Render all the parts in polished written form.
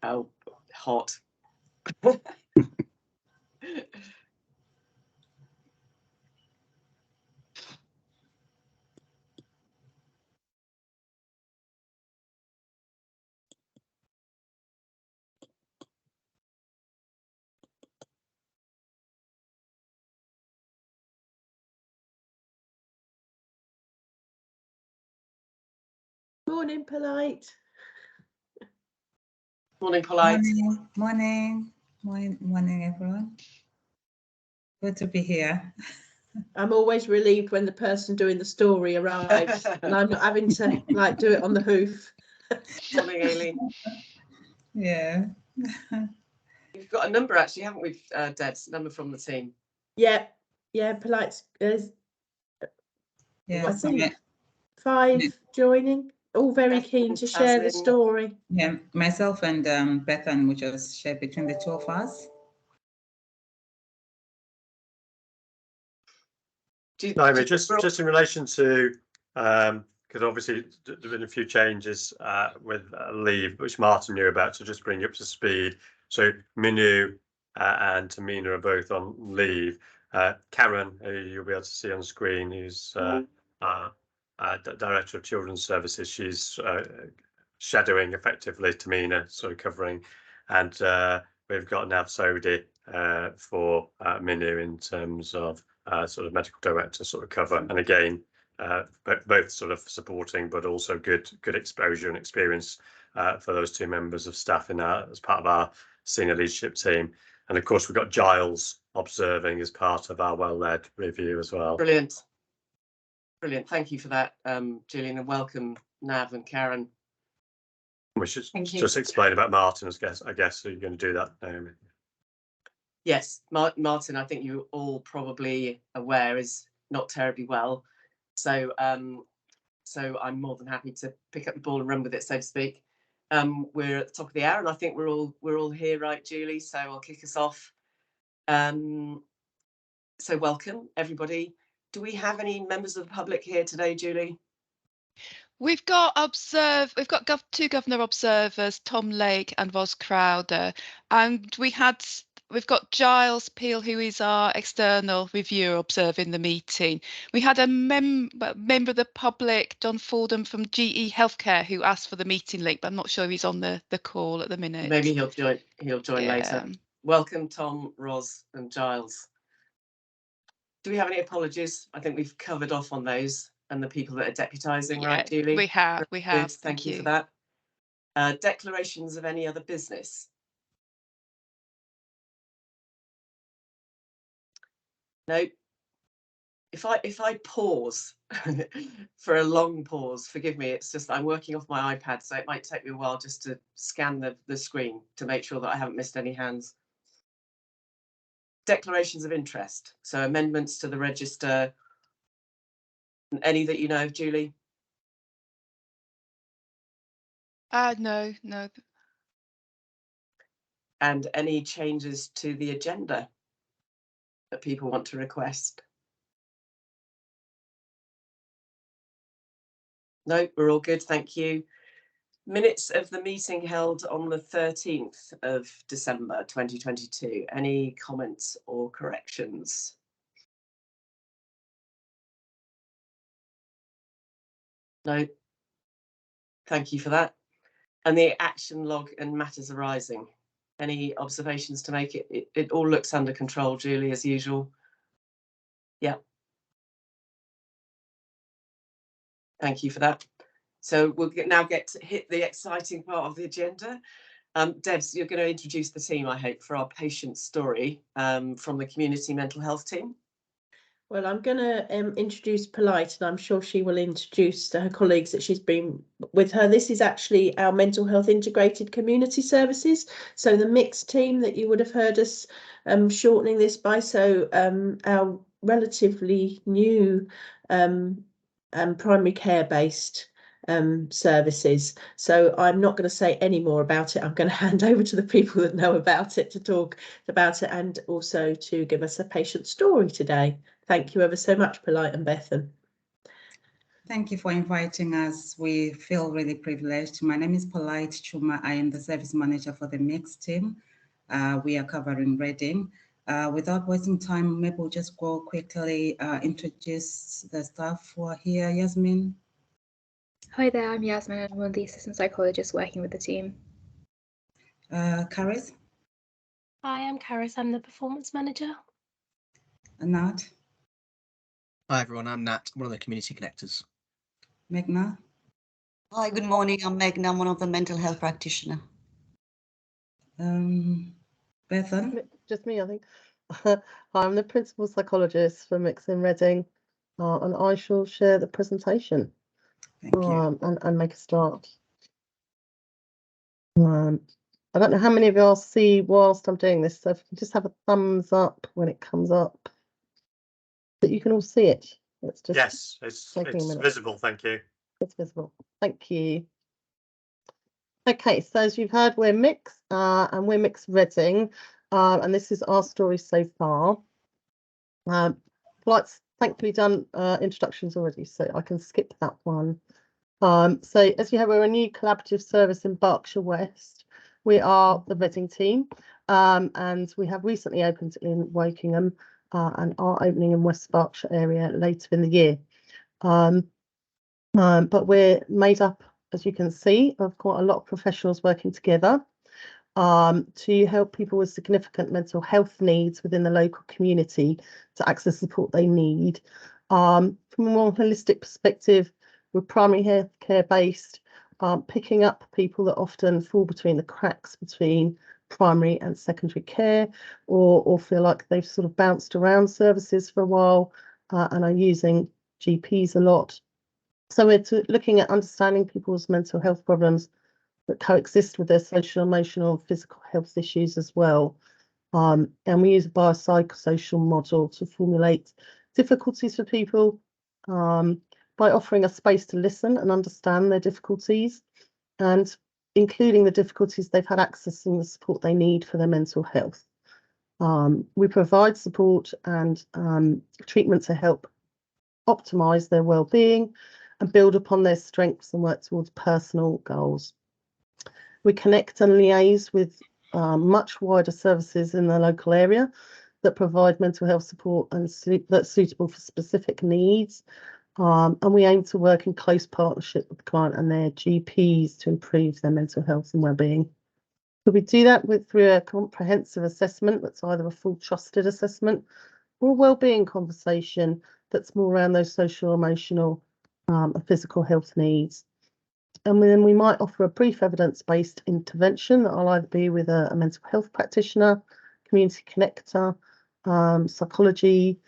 Oh, hot. Morning, Polite. Morning, Polite. Morning, everyone. Good to be here. I'm always relieved when the person doing the story arrives and I'm not having to like do it on the hoof. Morning, Aileen. Yeah. You've got a number actually, haven't we, Debs? Number from the team. Yeah, Polite's Yeah. I think 5 joining, all very keen to share the story. Yeah, myself and Bethan, we just share between the two of us. No, just in relation to because obviously there've been a few changes with leave, which Martin knew about, so just bring you up to speed. So Minu and Tamina are both on leave. Karen, who you'll be able to see on screen, who's Director of Children's Services, she's shadowing effectively Tamina, sort of covering, and we've got Nav Sodi for Minu in terms of sort of medical director sort of cover, and again both sort of supporting but also good exposure and experience for those two members of staff in as part of our senior leadership team. And of course we've got Giles observing as part of our well-led review as well. Brilliant, thank you for that, Gillian, and welcome Nav and Karen. We should just explain about Martin, I guess so you're going to do that, Naomi. Yes, Martin, I think you're all probably aware, is not terribly well. So so I'm more than happy to pick up the ball and run with it, so to speak. We're at the top of the hour and I think we're all here, right, Julie? So I'll kick us off. So welcome, everybody. Do we have any members of the public here today, Julie? We've got two governor observers, Tom Lake and Ros Crowder, and we've got Giles Peel, who is our external reviewer, observing the meeting. We had a member of the public, Don Fordham from GE Healthcare, who asked for the meeting link, but I'm not sure he's on the call at the minute. Maybe he'll join later. Welcome, Tom, Ros and Giles. Do we have any apologies? I think we've covered off on those and the people that are deputising, right, Julie? We have. Good, thank you for that. Declarations of any other business? No. If I pause for a long pause, forgive me, it's just I'm working off my iPad, so it might take me a while just to scan the screen to make sure that I haven't missed any hands. Declarations of interest, so amendments to the register. Any that you know of, Julie? No. And any changes to the agenda that people want to request? No, we're all good, thank you. Minutes of the meeting held on the 13th of December 2022. Any comments or corrections? No. Thank you for that. And the action log and matters arising. Any observations to make? It all looks under control, Julie, as usual. Yeah. Thank you for that. So we'll now get to hit the exciting part of the agenda. Debs, you're going to introduce the team, I hope, for our patient story from the community mental health team. Well, I'm going to introduce Polite, and I'm sure she will introduce her colleagues that she's been with her. This is actually our mental health integrated community services. So the mixed team that you would have heard us shortening this by. So our relatively new primary care based services. So I'm not going to say any more about it. I'm going to hand over to the people that know about it to talk about it and also to give us a patient story today. Thank you ever so much, Polite and Bethan. Thank you for inviting us. We feel really privileged. My name is Polite Chuma. I am the service manager for the mixed team. We are covering Reading. Without wasting time, maybe we'll just go quickly introduce the staff who are here. Yasmin. Hi there, I'm Yasmin. I'm one of the assistant psychologists working with the team. Karis. Hi, I'm Karis. I'm the performance manager. Nat. Hi everyone, I'm Nat, one of the community connectors. Meghna. Hi, good morning. I'm Meghna. I'm one of the mental health practitioner. Bethan. Just me, I think. Hi, I'm the principal psychologist for Mix in Reading, and I shall share the presentation. Thank you. And make a start. I don't know how many of y'all see whilst I'm doing this, so if you can just have a thumbs up when it comes up, that you can all see it. It's just Yes, it's visible. Thank you. It's visible. Thank you. Okay, so as you've heard, we're Mix, and we're Mix Reading, and this is our story so far. Polite's thankfully done introductions already, so I can skip that one. So as you have, we're a new collaborative service in Berkshire West. We are the Reading team, and we have recently opened in Wokingham and are opening in West Berkshire area later in the year. But we're made up, as you can see, of quite a lot of professionals working together to help people with significant mental health needs within the local community to access the support they need. From a more holistic perspective, we're primary health care based, picking up people that often fall between the cracks between primary and secondary care, or feel like they've sort of bounced around services for a while and are using GPs a lot. So we're looking at understanding people's mental health problems that coexist with their social, emotional, and physical health issues as well. And we use a biopsychosocial model to formulate difficulties for people by offering a space to listen and understand their difficulties, and including the difficulties they've had accessing the support they need for their mental health. We provide support and treatment to help optimise their well-being and build upon their strengths and work towards personal goals. We connect and liaise with much wider services in the local area that provide mental health support and that's suitable for specific needs. And we aim to work in close partnership with the client and their GPs to improve their mental health and well-being. So we do that through a comprehensive assessment that's either a full trusted assessment or a well-being conversation that's more around those social, emotional, and physical health needs. And then we might offer a brief evidence-based intervention that will either be with a mental health practitioner, community connector, psychology,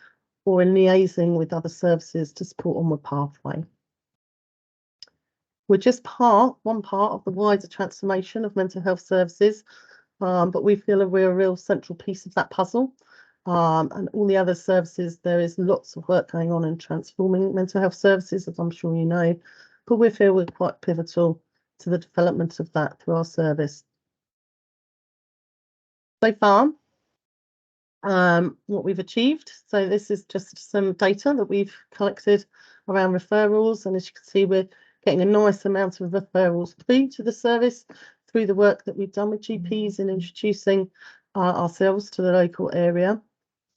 or in liaising with other services to support onward pathway. We're just one part of the wider transformation of mental health services, but we feel we're a real central piece of that puzzle. And all the other services, there is lots of work going on in transforming mental health services, as I'm sure you know, but we feel we're quite pivotal to the development of that through our service. So far, what we've achieved. So this is just some data that we've collected around referrals. And as you can see, we're getting a nice amount of referrals through to the service through the work that we've done with GPs in introducing ourselves to the local area.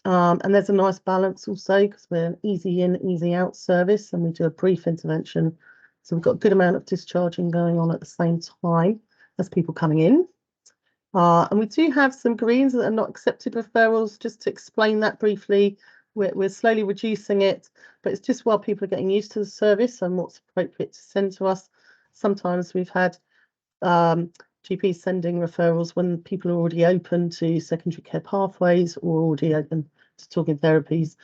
And there's a nice balance also because we're an easy in, easy out service and we do a brief intervention. So we've got a good amount of discharging going on at the same time as people coming in. And we do have some greens that are not accepted referrals. Just to explain that briefly, we're slowly reducing it, but it's just while people are getting used to the service and what's appropriate to send to us. Sometimes we've had GPs sending referrals when people are already open to secondary care pathways or already open to talking therapies.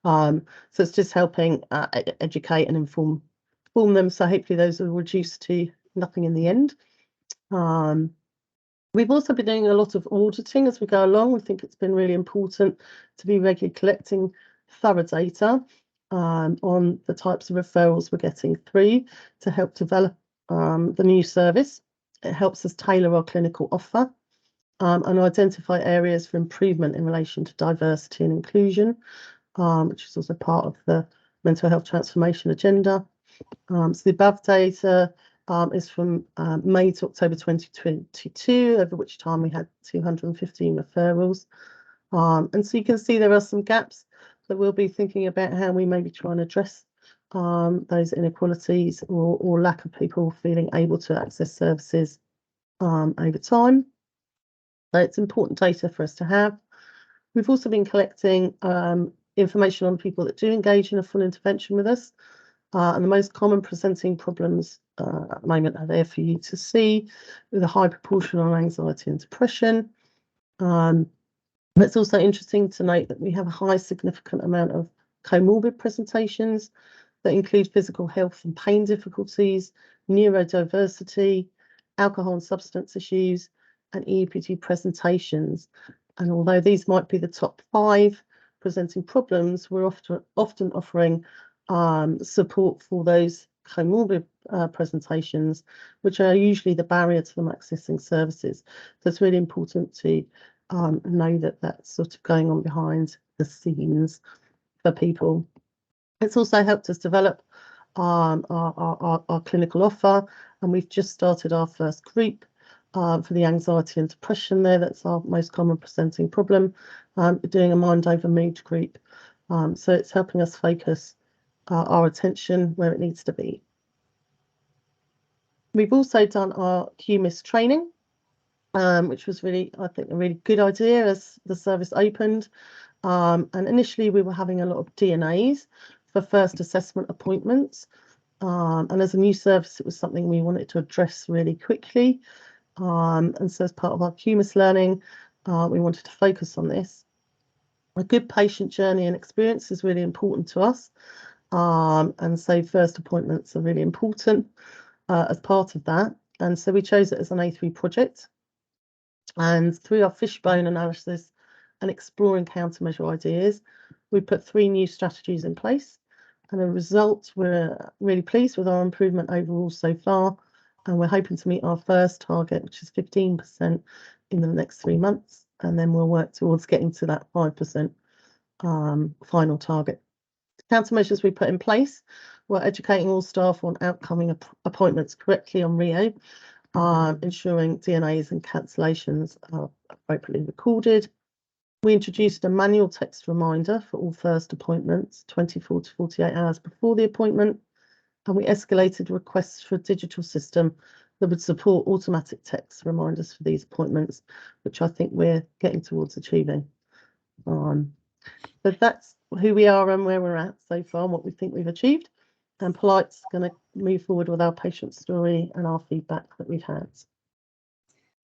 So it's just helping educate and inform them. So hopefully those are reduced to nothing in the end. We've also been doing a lot of auditing as we go along. We think it's been really important to be regularly collecting thorough data on the types of referrals we're getting through to help develop the new service. It helps us tailor our clinical offer and identify areas for improvement in relation to diversity and inclusion, which is also part of the mental health transformation agenda. So the above data is from May to October 2022, over which time we had 215 referrals. And so you can see there are some gaps that we'll be thinking about how we maybe try and address those inequalities or lack of people feeling able to access services over time. So it's important data for us to have. We've also been collecting information on people that do engage in a full intervention with us. And the most common presenting problems at the moment are there for you to see, with a high proportion on anxiety and depression. But it's also interesting to note that we have a high significant amount of comorbid presentations that include physical health and pain difficulties, neurodiversity, alcohol and substance issues, and EAPD presentations. And although these might be the top 5 presenting problems, we're often offering support for those comorbid presentations, which are usually the barrier to them accessing services. So it's really important to know that that's sort of going on behind the scenes for people. It's also helped us develop our clinical offer, and we've just started our first group for the anxiety and depression there. That's our most common presenting problem, doing a mind over mood group. So it's helping us focus our attention where it needs to be. We've also done our QMIS training, which was really, I think, a really good idea as the service opened. And initially we were having a lot of DNAs for first assessment appointments. And as a new service, it was something we wanted to address really quickly. And so as part of our QMIS learning, we wanted to focus on this. A good patient journey and experience is really important to us. And so first appointments are really important as part of that. And so we chose it as an A3 project. And through our fishbone analysis and exploring countermeasure ideas, we put 3 new strategies in place. And as a result, we're really pleased with our improvement overall so far. And we're hoping to meet our first target, which is 15% in the next 3 months. And then we'll work towards getting to that 5% final target. The countermeasures we put in place were educating all staff on outcoming appointments correctly on Rio, ensuring DNAs and cancellations are appropriately recorded. We introduced a manual text reminder for all first appointments 24 to 48 hours before the appointment, and we escalated requests for a digital system that would support automatic text reminders for these appointments, which I think we're getting towards achieving. But that's who we are and where we're at so far and what we think we've achieved. And Polite's going to move forward with our patient story and our feedback that we've had.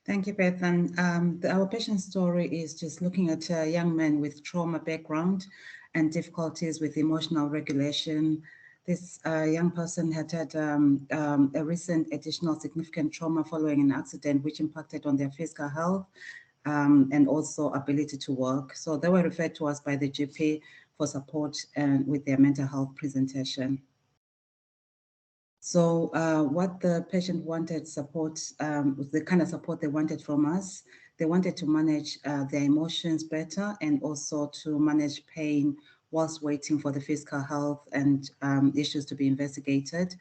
Thank you, Bethan. Our patient story is just looking at a young man with trauma background and difficulties with emotional regulation. This young person had a recent additional significant trauma following an accident which impacted on their physical health and also ability to work. So they were referred to us by the GP for support and with their mental health presentation. So what the patient wanted support, the kind of support they wanted from us, they wanted to manage their emotions better and also to manage pain whilst waiting for the physical health and issues to be investigated.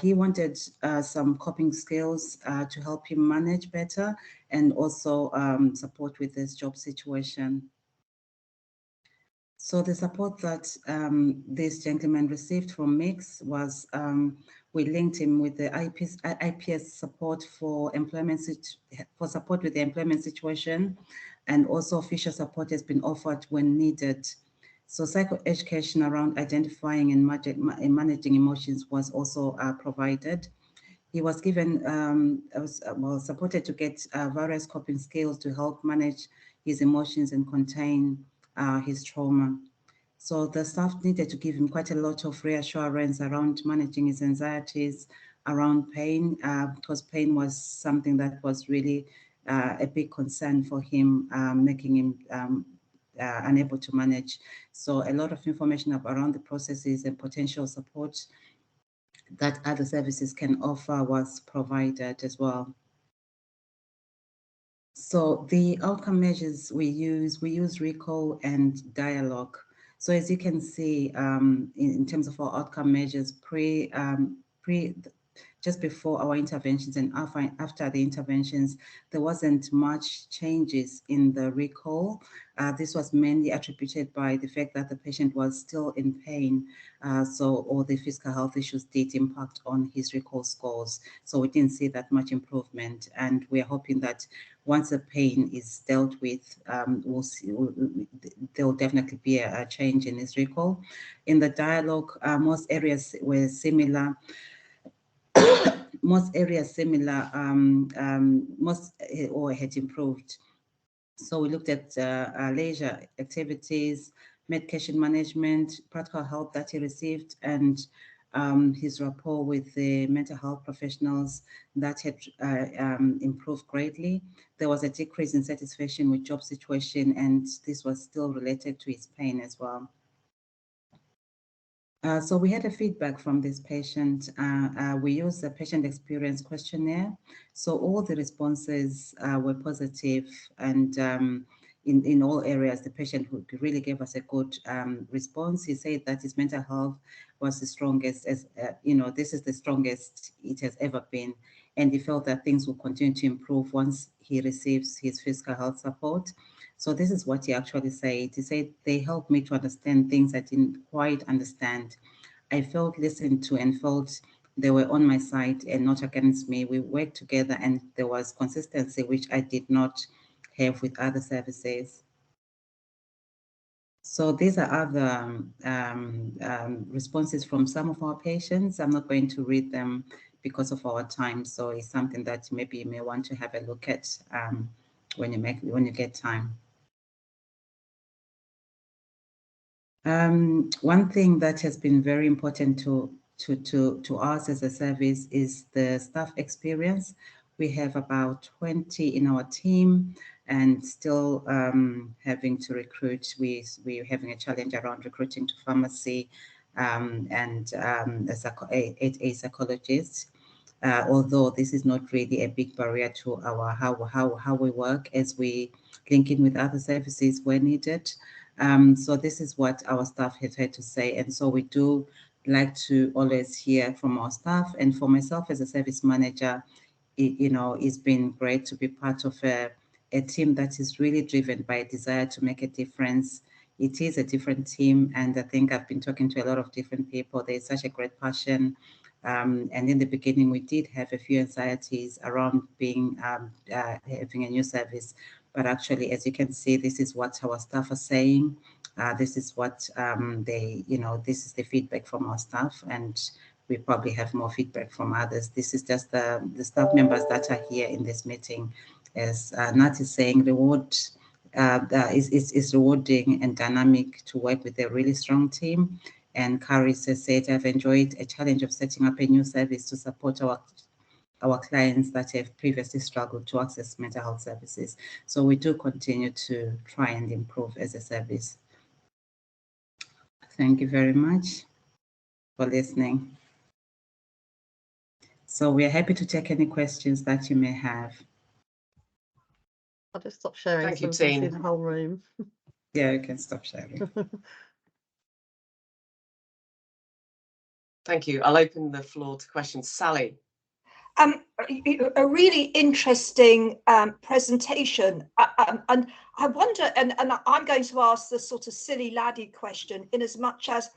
He wanted some coping skills to help him manage better and also support with his job situation. So the support that this gentleman received from MIX was we linked him with the IPS support for employment support with the employment situation, and also official support has been offered when needed. So psychoeducation around identifying and managing emotions was also provided. He was given, supported to get various coping skills to help manage his emotions and contain his trauma. So the staff needed to give him quite a lot of reassurance around managing his anxieties around pain, because pain was something that was really a big concern for him, making him unable to manage. So a lot of information around the processes and potential support that other services can offer was provided as well. So the outcome measures we use RECOL and dialogue. So as you can see, in terms of our outcome measures, just before our interventions and after the interventions, there wasn't much changes in the recall. This was mainly attributed by the fact that the patient was still in pain. So all the physical health issues did impact on his recall scores. So we didn't see that much improvement. And we're hoping that once the pain is dealt with, there will definitely be a change in his recall. In the dialogue, most areas were similar. Most areas similar, or had improved. So we looked at leisure activities, medication management, practical help that he received, and his rapport with the mental health professionals that had improved greatly. There was a decrease in satisfaction with job situation, and this was still related to his pain as well. So we had a feedback from this patient. We used the patient experience questionnaire. So all the responses were positive, and in all areas, the patient who really gave us a good response. He said that his mental health was the strongest, as this is the strongest it has ever been. And he felt that things will continue to improve once he receives his physical health support. So this is what he actually said. He said, they helped me to understand things I didn't quite understand. I felt listened to and felt they were on my side and not against me. We worked together and there was consistency, which I did not have with other services. So these are other responses from some of our patients. I'm not going to read them because of our time. So it's something that maybe you may want to have a look at when you get time. One thing that has been very important to us as a service is the staff experience. We have about 20 in our team and still having to recruit. We're having a challenge around recruiting to pharmacy and a psychologist. Although this is not really a big barrier to our how we work, as we link in with other services where needed. So this is what our staff has had to say, and so we do like to always hear from our staff. And for myself as a service manager, it's been great to be part of a team that is really driven by a desire to make a difference. It is a different team, and I think I've been talking to a lot of different people. There's such a great passion. And in the beginning, we did have a few anxieties around being having a new service. But actually, as you can see, this is what our staff are saying. This is what this is the feedback from our staff, and we probably have more feedback from others. This is just the staff members that are here in this meeting. As Nat is saying, is rewarding and dynamic to work with a really strong team. And Caris has said, I've enjoyed a challenge of setting up a new service to support our clients that have previously struggled to access mental health services. So we do continue to try and improve as a service. Thank you very much for listening. So we are happy to take any questions that you may have. I'll just stop sharing. Thank you, so we can see team. the whole room. Yeah, you can stop sharing. Thank you. I'll open the floor to questions. Sally. A really interesting presentation, and I wonder, and I'm going to ask the sort of silly laddie question, in as much as,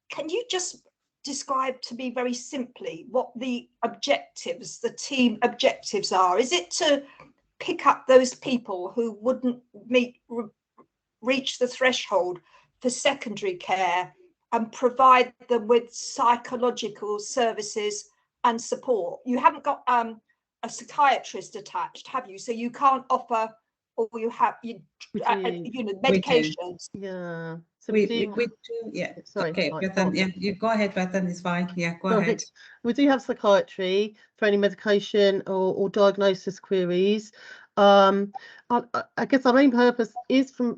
can you just describe to me very simply what the objectives, the team objectives are? Is it to pick up those people who wouldn't reach the threshold for secondary care and provide them with psychological services and support? You haven't got a psychiatrist attached, have you? So you can't offer, or you have medications. Yeah. So we do, yeah. Sorry. Okay, right, Bethan, yeah, you go ahead, Bethan, it's fine. Yeah, go ahead. We do have psychiatry for any medication or diagnosis queries. I guess our main purpose is from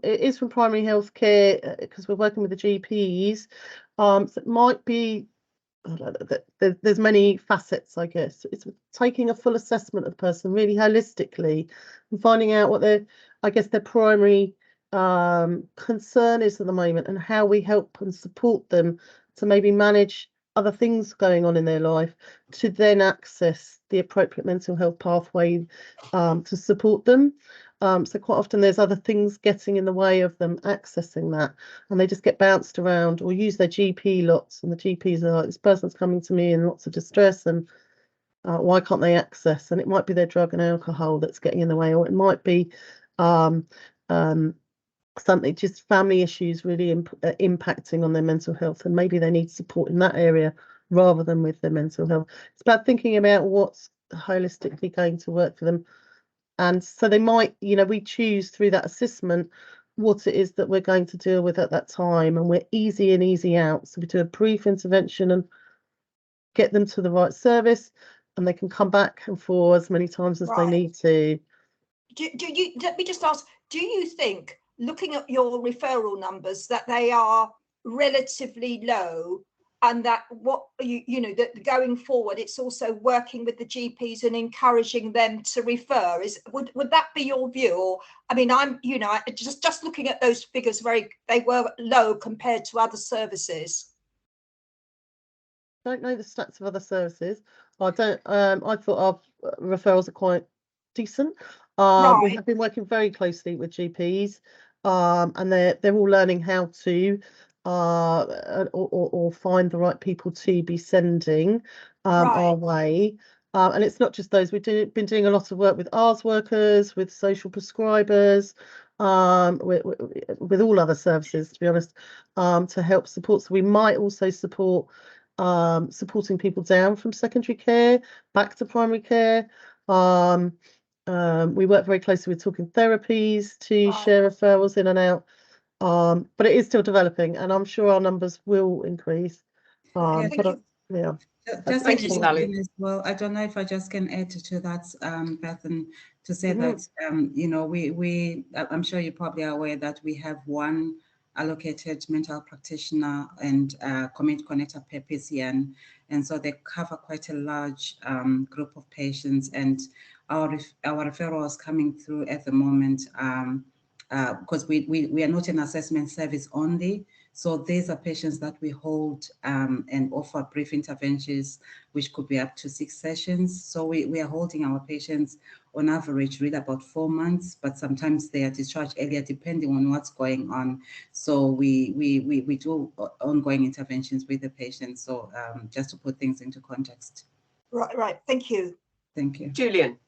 primary health care, because we're working with the GPs. So it might be, there's many facets, I guess. It's taking a full assessment of the person really holistically and finding out what their primary concern is at the moment, and how we help and support them to maybe manage other things going on in their life, to then access the appropriate mental health pathway to support them. So quite often there's other things getting in the way of them accessing that, and they just get bounced around or use their GP lots, and the GPs are like, this person's coming to me in lots of distress, and why can't they access? And it might be their drug and alcohol that's getting in the way, or it might be something, just family issues really impacting on their mental health, and maybe they need support in that area rather than with their mental health. It's about thinking about what's holistically going to work for them. And so they might, you know, we choose through that assessment what it is that we're going to deal with at that time, and we're easy in, easy out. So we do a brief intervention and get them to the right service, and they can come back and forth as many times as they need to. Let me just ask, do you think, looking at your referral numbers, that they are relatively low, and that what you know that going forward it's also working with the GPs and encouraging them to refer? Would that be your view? Or I mean, I'm just looking at those figures, they were low compared to other services. I don't know the stats of other services. I thought our referrals are quite decent. We have been working very closely with GPs, and they're all learning how to or find the right people to be sending our way. And it's not just those. We've been doing a lot of work with ARS workers, with social prescribers, with all other services, to be honest, to help support. So we might also support supporting people down from secondary care back to primary care. We work very closely with Talking Therapies to share referrals in and out, but it is still developing, and I'm sure our numbers will increase. Thank you, Sally. As well, I don't know if I just can add to that, Beth, and to say that you know, I'm sure you're probably aware that we have one allocated mental practitioner and community connector per PCN, and so they cover quite a large group of patients. And our referrals coming through at the moment, because we are not an assessment service only, so these are patients that we hold and offer brief interventions, which could be up to 6 sessions. So we are holding our patients on average really about 4 months, but sometimes they are discharged earlier depending on what's going on. So we do ongoing interventions with the patients. So just to put things into context. Right. Thank you. Thank you. Julian.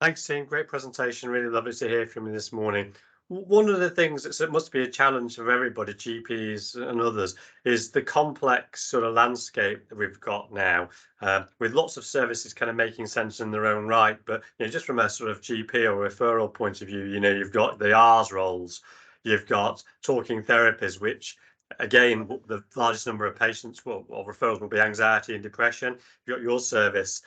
Thanks, team. Great presentation. Really lovely to hear from you this morning. One of the things that must be a challenge for everybody, GPs and others, is the complex sort of landscape that we've got now, with lots of services kind of making sense in their own right. But you know, just from a sort of GP or referral point of view, you know, you've got the ARS roles, you've got talking therapies, which again, the largest number of patients or referrals will be anxiety and depression. You've got your service,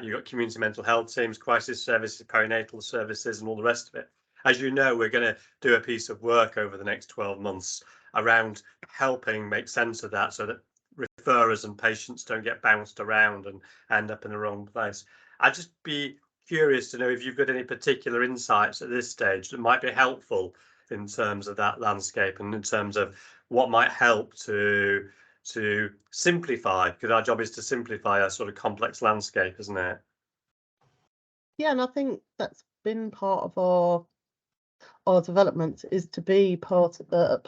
you've got community mental health teams, crisis services, perinatal services, and all the rest of it. As you know, we're going to do a piece of work over the next 12 months around helping make sense of that, so that referrers and patients don't get bounced around and end up in the wrong place. I'd just be curious to know if you've got any particular insights at this stage that might be helpful in terms of that landscape, and in terms of what might help to simplify, because our job is to simplify a sort of complex landscape, isn't it? Yeah, and I think that's been part of our development, is to be part of that.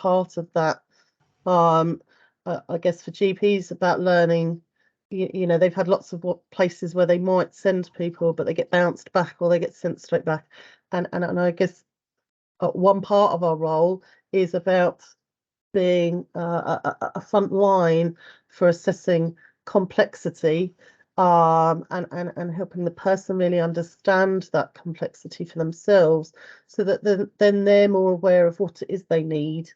I guess for GPs, about learning, you know, they've had lots of places where they might send people, but they get bounced back or they get sent straight back. And I guess one part of our role is about being a front line for assessing complexity, and helping the person really understand that complexity for themselves, so that then they're more aware of what it is they need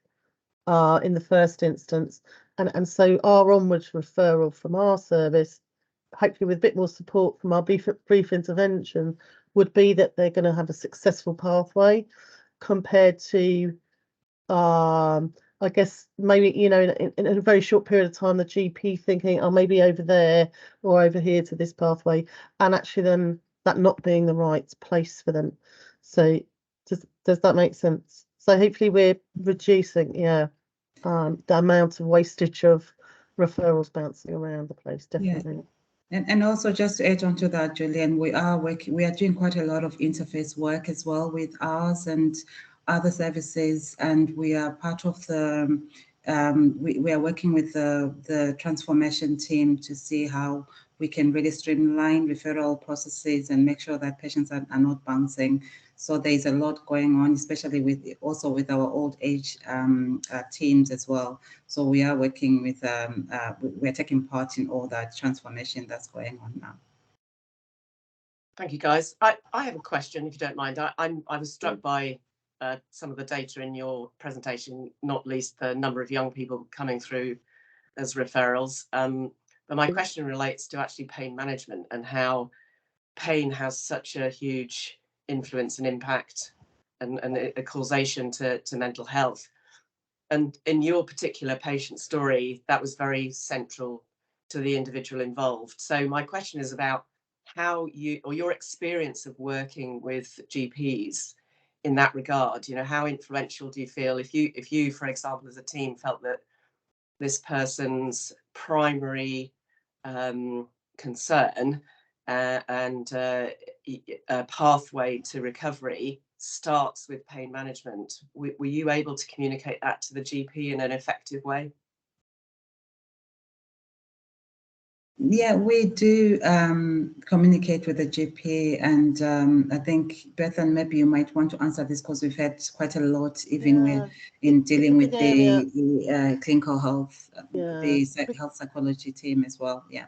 in the first instance. And so our onward referral from our service, hopefully with a bit more support from our brief intervention, would be that they're going to have a successful pathway, compared to I guess maybe, you know, in a very short period of time, the GP thinking, oh, maybe over there or over here to this pathway, and actually then that not being the right place for them. So Does that make sense? So hopefully we're reducing, the amount of wastage of referrals bouncing around the place, definitely. And also just to add on to that, Julian, we are doing quite a lot of interface work as well with ours and other services, and we are part of the we are working with the transformation team to see how we can really streamline referral processes and make sure that patients are not bouncing. So there's a lot going on, especially with our old age teams as well. So we are working with, we're taking part in all that transformation that's going on now. Thank you, guys. I have a question, if you don't mind. I was struck by some of the data in your presentation, not least the number of young people coming through as referrals. But my question relates to actually pain management and how pain has such a huge influence and impact and a causation to mental health. And in your particular patient story, that was very central to the individual involved. So my question is about how you, or your experience of working with GPs in that regard. You know, how influential do you feel if you, for example, as a team felt that this person's primary concern and a pathway to recovery starts with pain management? Were you able to communicate that to the GP in an effective way? Yeah, we do communicate with the GP, and I think, Bethan, maybe you might want to answer this because we've had quite a lot, even in dealing with the clinical health, the health psychology team as well. Yeah.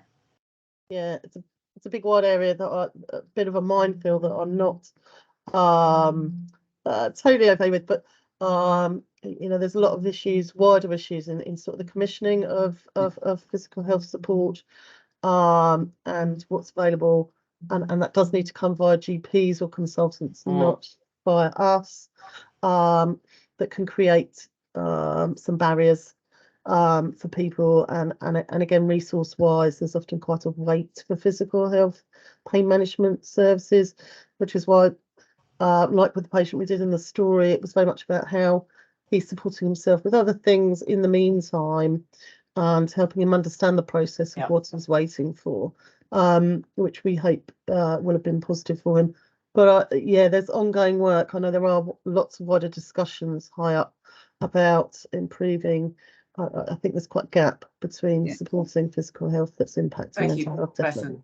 Yeah, it's a big wide area that are a bit of a minefield that I'm not totally okay with, but you know, there's a lot of issues, wider issues in sort of the commissioning of physical health support, and what's available, and that does need to come via GPs or consultants, not via us, that can create some barriers for people, and again, resource wise, there's often quite a wait for physical health pain management services, which is why like with the patient we did in the story, it was very much about how he's supporting himself with other things in the meantime and helping him understand the process of what he's waiting for, which we hope will have been positive for him. But yeah, there's ongoing work. I know there are lots of wider discussions high up about improving. I think there's quite a gap between supporting physical health that's impacting mental health. Bethan.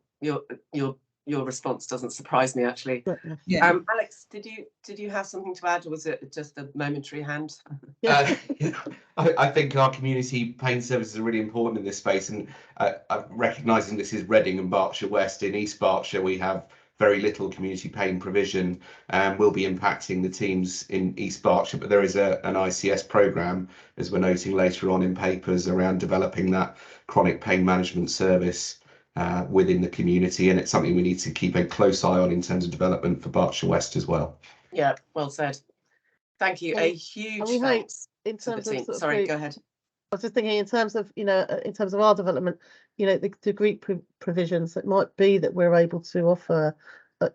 Your response doesn't surprise me, actually. Yeah. Alex, did you have something to add, or was it just a momentary hand? I think our community pain services are really important in this space, and recognising this is Reading and Berkshire West. In East Berkshire, we have very little community pain provision, and will be impacting the teams in East Berkshire, but there is an ICS programme, as we're noting later on in papers, around developing that chronic pain management service within the community, and it's something we need to keep a close eye on in terms of development for Berkshire West as well. Yeah, well said. Thank you. A huge thanks to the team. Sorry, go ahead. I was just thinking in terms of, you know, in terms of our development, you know, the group provisions, it might be that we're able to offer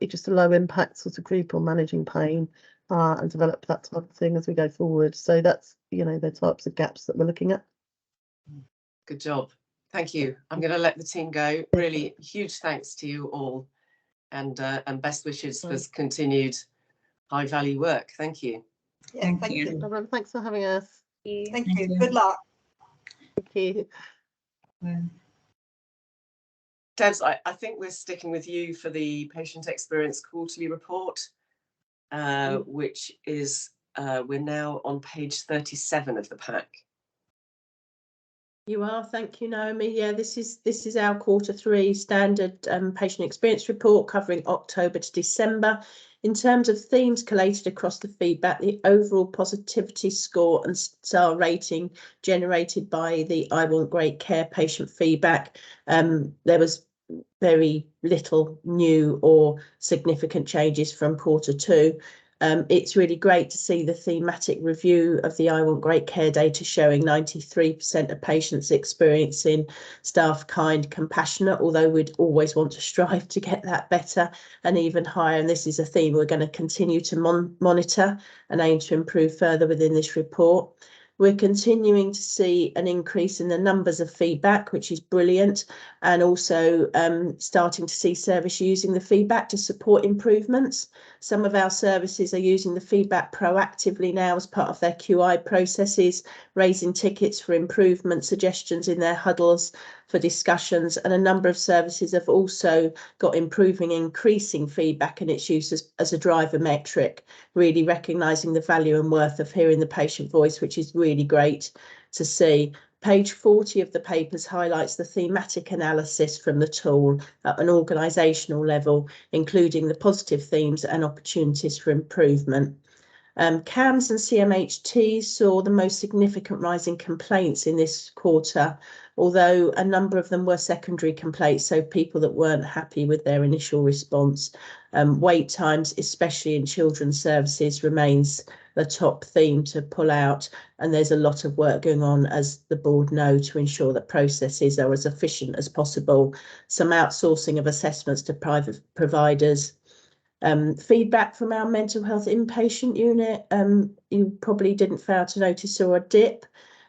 just a low impact sort of group on managing pain and develop that type of thing as we go forward. So that's, you know, the types of gaps that we're looking at. Good job. Thank you. I'm going to let the team go. Really huge thanks to you all, and best wishes for continued high value work. Thank you. Yeah, thank you. Thanks for having us. Thank you. Good luck. Thank you. Debs, I think we're sticking with you for the patient experience quarterly report, which is we're now on page 37 of the pack. You are, thank you, Naomi. Yeah, this is our Q3 standard patient experience report covering October to December. In terms of themes collated across the feedback, the overall positivity score and star rating generated by the I Want Great Care patient feedback, there was very little new or significant changes from Q2. It's really great to see the thematic review of the I Want Great Care data showing 93% of patients experiencing staff kind, compassionate, although we'd always want to strive to get that better and even higher. And this is a theme we're going to continue to monitor and aim to improve further within this report. We're continuing to see an increase in the numbers of feedback, which is brilliant, and also starting to see service using the feedback to support improvements. Some of our services are using the feedback proactively now as part of their QI processes, raising tickets for improvement suggestions in their huddles for discussions, and a number of services have also got improving, increasing feedback and its use as a driver metric, really recognising the value and worth of hearing the patient voice, which is really great to see. Page 40 of the papers highlights the thematic analysis from the tool at an organisational level, including the positive themes and opportunities for improvement. CAMHS and CMHT saw the most significant rise in complaints in this quarter, although a number of them were secondary complaints, so people that weren't happy with their initial response. Wait times, especially in children's services, remains the top theme to pull out, and there's a lot of work going on, as the board know, to ensure that processes are as efficient as possible. Some outsourcing of assessments to private providers. Feedback from our mental health inpatient unit, you probably didn't fail to notice, saw a dip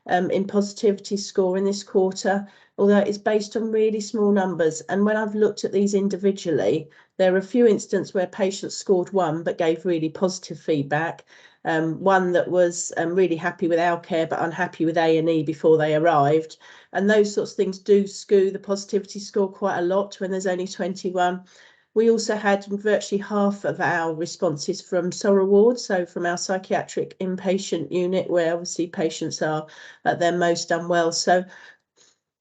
in positivity score in this quarter, although it's based on really small numbers. And when I've looked at these individually, there are a few instances where patients scored 1 but gave really positive feedback. One that was really happy with our care but unhappy with A&E before they arrived. And those sorts of things do skew the positivity score quite a lot when there's only 21. We also had virtually half of our responses from SORA wards, so from our psychiatric inpatient unit, where obviously patients are at their most unwell. So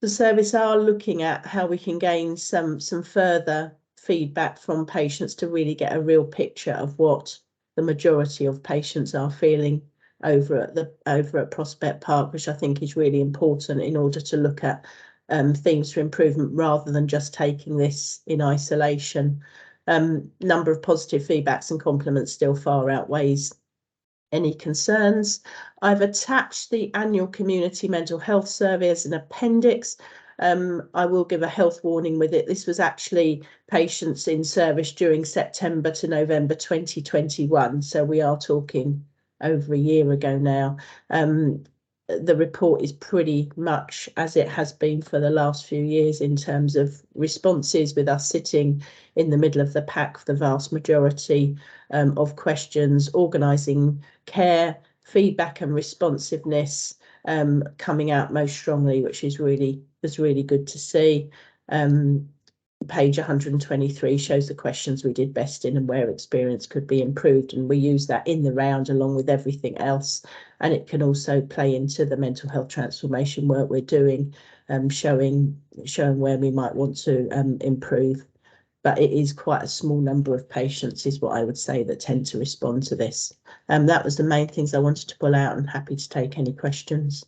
the service are looking at how we can gain some further feedback from patients to really get a real picture of what the majority of patients are feeling over at Prospect Park, which I think is really important in order to look at themes for improvement rather than just taking this in isolation. Number of positive feedbacks and compliments still far outweighs any concerns. I've attached the annual community mental health survey as an appendix. I will give a health warning with it. This was actually patients in service during September to November 2021, so we are talking over a year ago now. The report is pretty much as it has been for the last few years in terms of responses, with us sitting in the middle of the pack for the vast majority of questions, organising care, feedback and responsiveness coming out most strongly, which is really good to see. Page 123 shows the questions we did best in and where experience could be improved, and we use that in the round along with everything else, and it can also play into the mental health transformation work we're doing, showing where we might want to improve. But it is quite a small number of patients is what I would say that tend to respond to this. That was the main things I wanted to pull out, and happy to take any questions.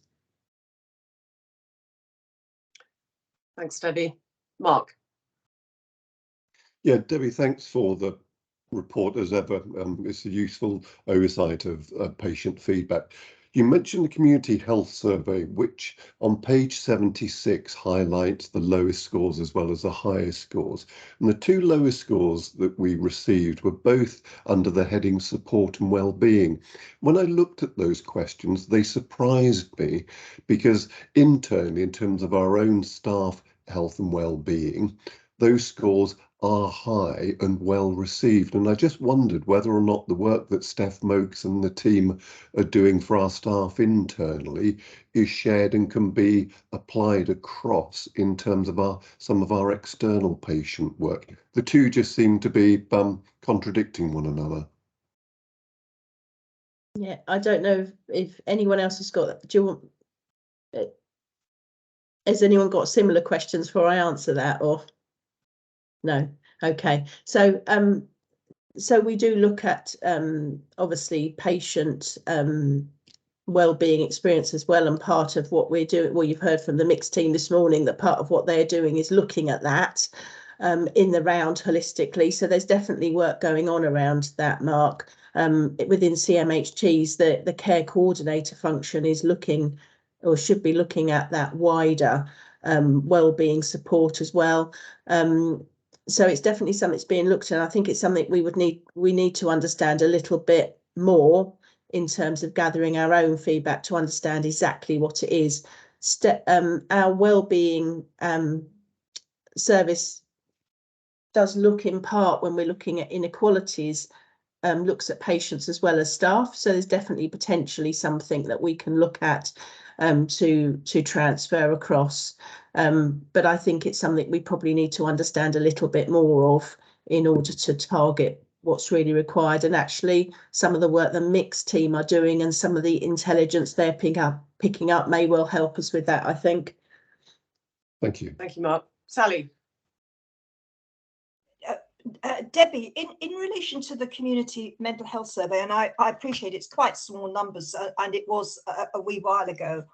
Thanks, Debbie. Mark. Yeah, Debbie, thanks for the report as ever. It's a useful oversight of patient feedback. You mentioned the community health survey, which on page 76 highlights the lowest scores as well as the highest scores. And the 2 lowest scores that we received were both under the heading support and well-being. When I looked at those questions, they surprised me because internally, in terms of our own staff health and well-being, those scores are high and well received. And I just wondered whether or not the work that Steph Mokes and the team are doing for our staff internally is shared and can be applied across in terms of some of our external patient work. The two just seem to be contradicting one another. Yeah, I don't know if anyone else has got, do you want, has anyone got similar questions before I answer that, or? No. Okay. So we do look at obviously patient well-being experience as well, and part of what we're doing, well, you've heard from the mixed team this morning that part of what they're doing is looking at that in the round holistically. So there's definitely work going on around that, Mark. within CMHTs, the care coordinator function is looking, or should be looking at, that wider wellbeing support as well. So it's definitely something that's being looked at. I think it's something we need to understand a little bit more in terms of gathering our own feedback to understand exactly what it is. Our wellbeing service does look, in part, when we're looking at inequalities, looks at patients as well as staff. So there's definitely potentially something that we can look at to transfer across. But I think it's something we probably need to understand a little bit more of in order to target what's really required. And actually, some of the work the mixed team are doing and some of the intelligence they're picking up may well help us with that, I think. Thank you. Thank you, Mark. Sally. Debbie, in relation to the community mental health survey, and I appreciate it's quite small numbers, and it was a wee while ago,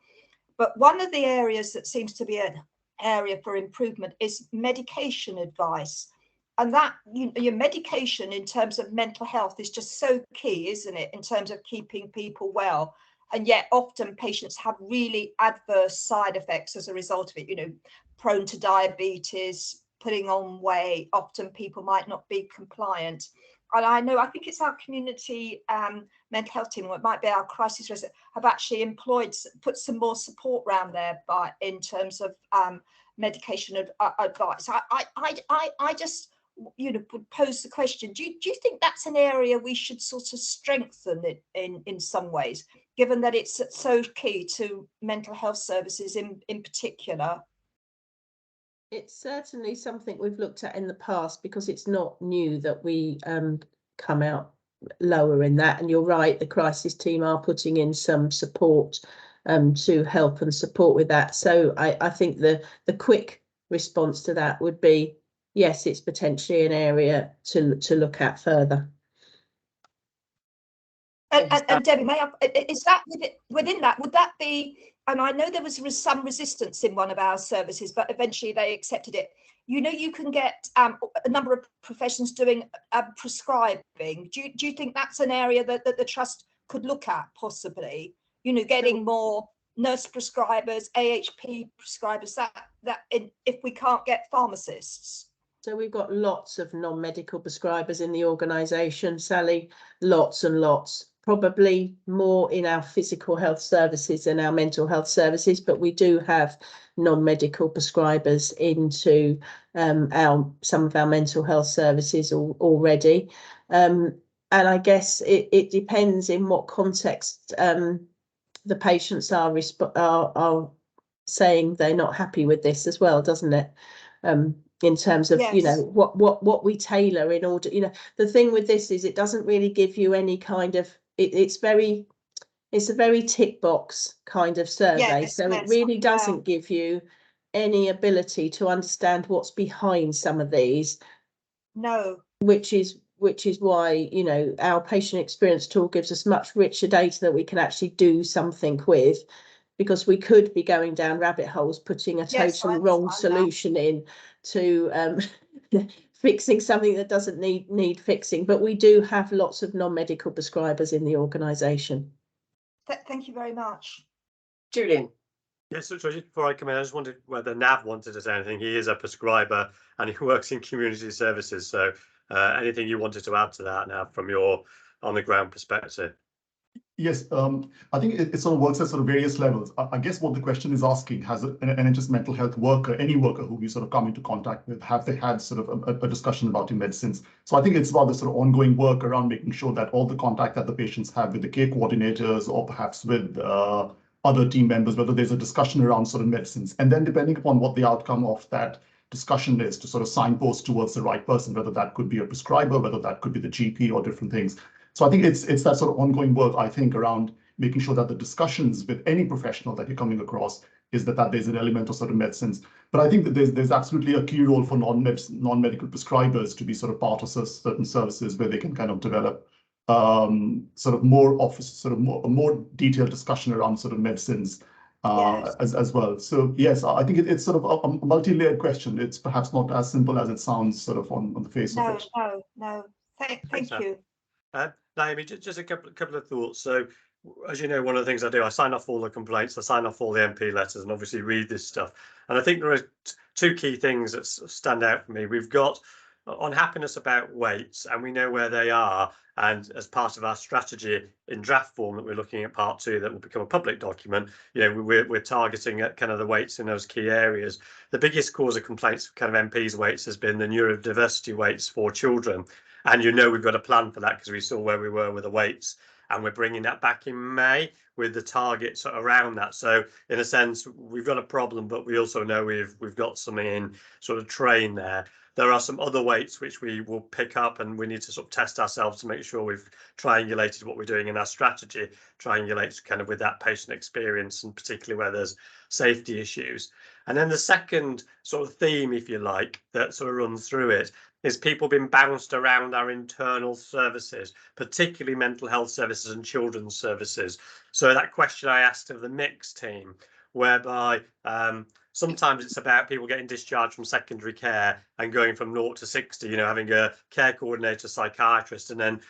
but one of the areas that seems to be an area for improvement is medication advice. And that your medication in terms of mental health is just so key, isn't it, in terms of keeping people well? And yet often patients have really adverse side effects as a result of it, prone to diabetes, putting on weight. Often people might not be compliant. And I think it's our community mental health team, or it might be our crisis resident, have actually put some more support around there in terms of medication advice. I just would pose the question, do you think that's an area we should sort of strengthen it in some ways, given that it's so key to mental health services in particular? It's certainly something we've looked at in the past, because it's not new that we come out lower in that. And you're right, the crisis team are putting in some support to help and support with that. So I think the quick response to that would be, yes, it's potentially an area to look at further. And Debbie, is that within that, would that be, and I know there was some resistance in one of our services, but eventually they accepted it. You can get a number of professions doing prescribing. Do you think that's an area that the trust could look at, possibly? Getting more nurse prescribers, AHP prescribers, if we can't get pharmacists. So we've got lots of non-medical prescribers in the organisation, Sally, lots and lots. Probably more in our physical health services than our mental health services, but we do have non-medical prescribers into some of our mental health services already. And I guess it depends in what context the patients are saying they're not happy with this as well, doesn't it? In terms of, yes, what we tailor in order, the thing with this is it doesn't really give you any kind of, it's a very tick box kind of survey. Yes, so it really doesn't give you any ability to understand what's behind some of these. No. Which is why, our patient experience tool gives us much richer data that we can actually do something with, because we could be going down rabbit holes, putting a total wrong solution in to fixing something that doesn't need fixing. But we do have lots of non-medical prescribers in the organisation. Thank you very much. Julian. Yes, so just before I come in, I just wondered whether Nav wanted to say anything. He is a prescriber and he works in community services. So anything you wanted to add to that, Nav, from your on-the-ground perspective? Yes, I think it sort of works at sort of various levels. I guess what the question is asking, has an NHS mental health worker, any worker who we sort of come into contact with, have they had sort of a discussion about medicines? So I think it's about the sort of ongoing work around making sure that all the contact that the patients have with the care coordinators or perhaps with other team members, whether there's a discussion around sort of medicines. And then depending upon what the outcome of that discussion is, to sort of signpost towards the right person, whether that could be a prescriber, whether that could be the GP or different things. So I think it's that sort of ongoing work, I think, around making sure that the discussions with any professional that you're coming across is that there's an element of sort of medicines. But I think that there's absolutely a key role for non-medical prescribers to be sort of part of certain services where they can kind of develop sort of more detailed discussion around sort of medicines as well. So yes, I think it's sort of a multi-layered question. It's perhaps not as simple as it sounds sort of on the face of it. No. Thank you. Naomi, just a couple of thoughts. So, as you know, one of the things I do, I sign off all the complaints, I sign off all the MP letters, and obviously read this stuff. And I think there are two key things that stand out for me. We've got unhappiness about weights, and we know where they are. And as part of our strategy in draft form that we're looking at part 2, that will become a public document, you know, we're targeting at kind of the weights in those key areas. The biggest cause of complaints for kind of MPs' weights has been the neurodiversity weights for children. And you know, we've got a plan for that because we saw where we were with the weights, and we're bringing that back in May with the targets around that. So in a sense, we've got a problem, but we also know we've got something in sort of train there. There are some other weights which we will pick up, and we need to sort of test ourselves to make sure we've triangulated what we're doing in our strategy, triangulates kind of with that patient experience, and particularly where there's safety issues. And then the second sort of theme, if you like, that sort of runs through it is people being bounced around our internal services, particularly mental health services and children's services. So that question I asked of the mix team, whereby sometimes it's about people getting discharged from secondary care and going from 0 to 60, you know, having a care coordinator, psychiatrist, and then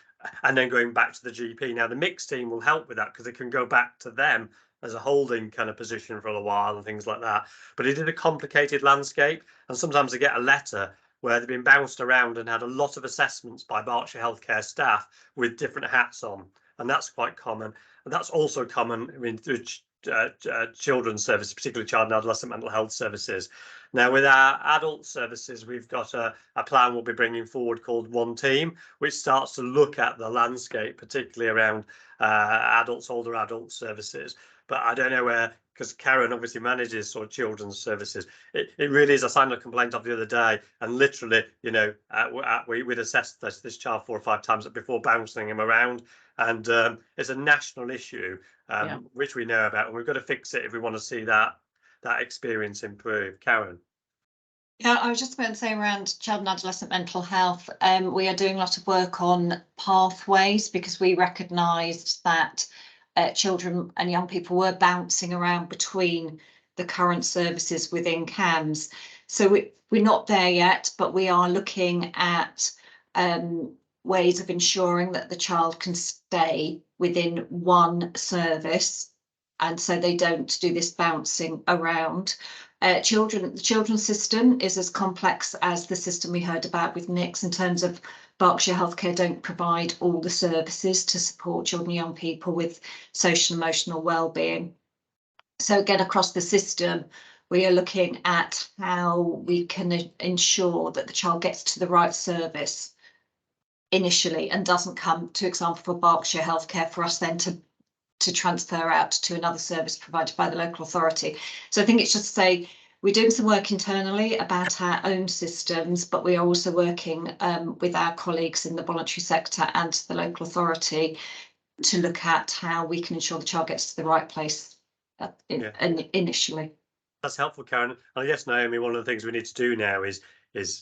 going back to the GP. Now, the mix team will help with that because it can go back to them as a holding kind of position for a while and things like that. But it is a complicated landscape, and sometimes they get a letter where they've been bounced around and had a lot of assessments by Berkshire Healthcare staff with different hats on, and that's quite common. And that's also common, I mean, through children's services, particularly child and adolescent mental health services. Now, with our adult services, we've got a plan we'll be bringing forward called One Team, which starts to look at the landscape, particularly around adults, older adult services. But I don't know where, because Karen obviously manages sort of children's services. It really is. I signed a complaint off the other day, and literally, you know, we'd assessed this child 4 or 5 times before bouncing him around. And it's a national issue, which we know about, and we've got to fix it if we want to see that experience improve. Karen. Yeah, I was just about to say around child and adolescent mental health, we are doing a lot of work on pathways because we recognised that children and young people were bouncing around between the current services within CAMHS. So we're not there yet, but we are looking at ways of ensuring that the child can stay within one service, and so they don't do this bouncing around. The children's system is as complex as the system we heard about with NICS in terms of Berkshire Healthcare don't provide all the services to support children and young people with social and emotional well-being. So again, across the system, we are looking at how we can ensure that the child gets to the right service initially and doesn't come, to example, for Berkshire Healthcare for us then to transfer out to another service provided by the local authority. So I think it's just to say we're doing some work internally about our own systems, but we are also working with our colleagues in the voluntary sector and the local authority to look at how we can ensure the child gets to the right place initially. That's helpful, Karen. And I guess, Naomi, one of the things we need to do now is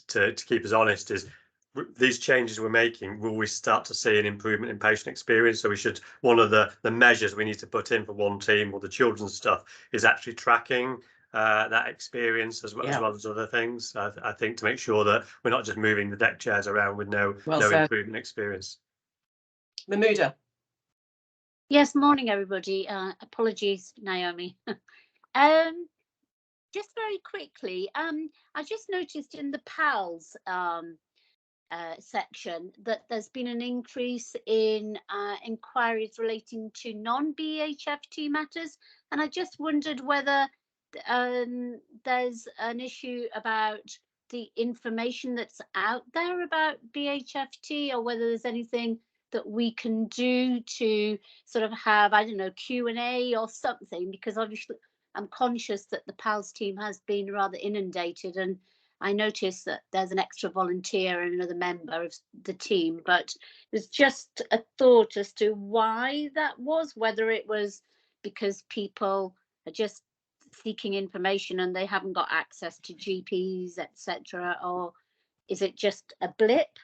to keep us honest is these changes we're making, will we start to see an improvement in patient experience? So we should, one of the measures we need to put in for One Team or the children's stuff is actually tracking that experience as well as other things. I think to make sure that we're not just moving the deck chairs around with no improvement experience. Mahmouda. Yes, morning everybody. Apologies, Naomi. Just very quickly, I just noticed in the PALS section that there's been an increase in inquiries relating to non-BHFT matters, and I just wondered whether there's an issue about the information that's out there about BHFT, or whether there's anything that we can do to sort of have, I don't know, Q&A or something, because obviously I'm conscious that the PALS team has been rather inundated, and I noticed that there's an extra volunteer and another member of the team, but there's just a thought as to why that was, whether it was because people are just seeking information and they haven't got access to GPs, etc., or is it just a blip?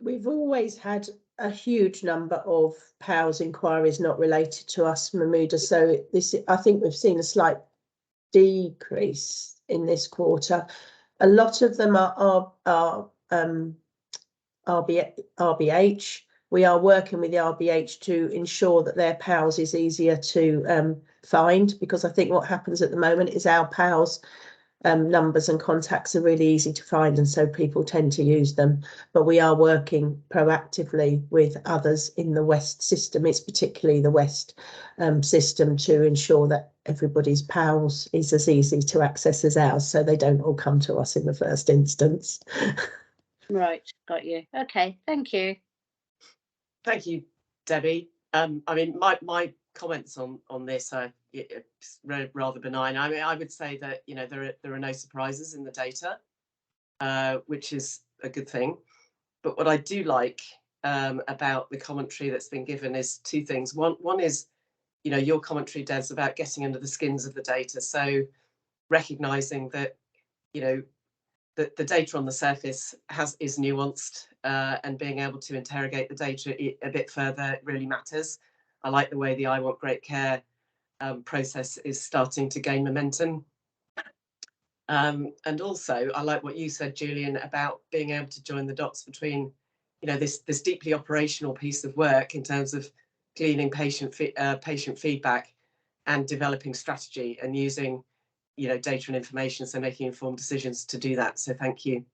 We've always had a huge number of PALS inquiries not related to us, Mahmouda. So I think we've seen a slight decrease in this quarter. A lot of them are RBH, we are working with the RBH to ensure that their PALS is easier to find, because I think what happens at the moment is our PALS numbers and contacts are really easy to find, and so people tend to use them. But we are working proactively with others in the West system. It's particularly the West system, to ensure that everybody's PALS is as easy to access as ours, so they don't all come to us in the first instance. Right, got you. Okay, thank you. Thank you, Debbie. I mean, my comments on this are rather benign. I mean, I would say that, you know, there are no surprises in the data, which is a good thing. But what I do like about the commentary that's been given is two things. One is, you know, your commentary, Des, about getting under the skins of the data. So recognising that, you know, the data on the surface is nuanced, and being able to interrogate the data a bit further really matters. I like the way the I Want Great Care process is starting to gain momentum. And also, I like what you said, Julian, about being able to join the dots between, you know, this deeply operational piece of work in terms of gleaning patient feedback and developing strategy and using, you know, data and information, so making informed decisions to do that. So thank you.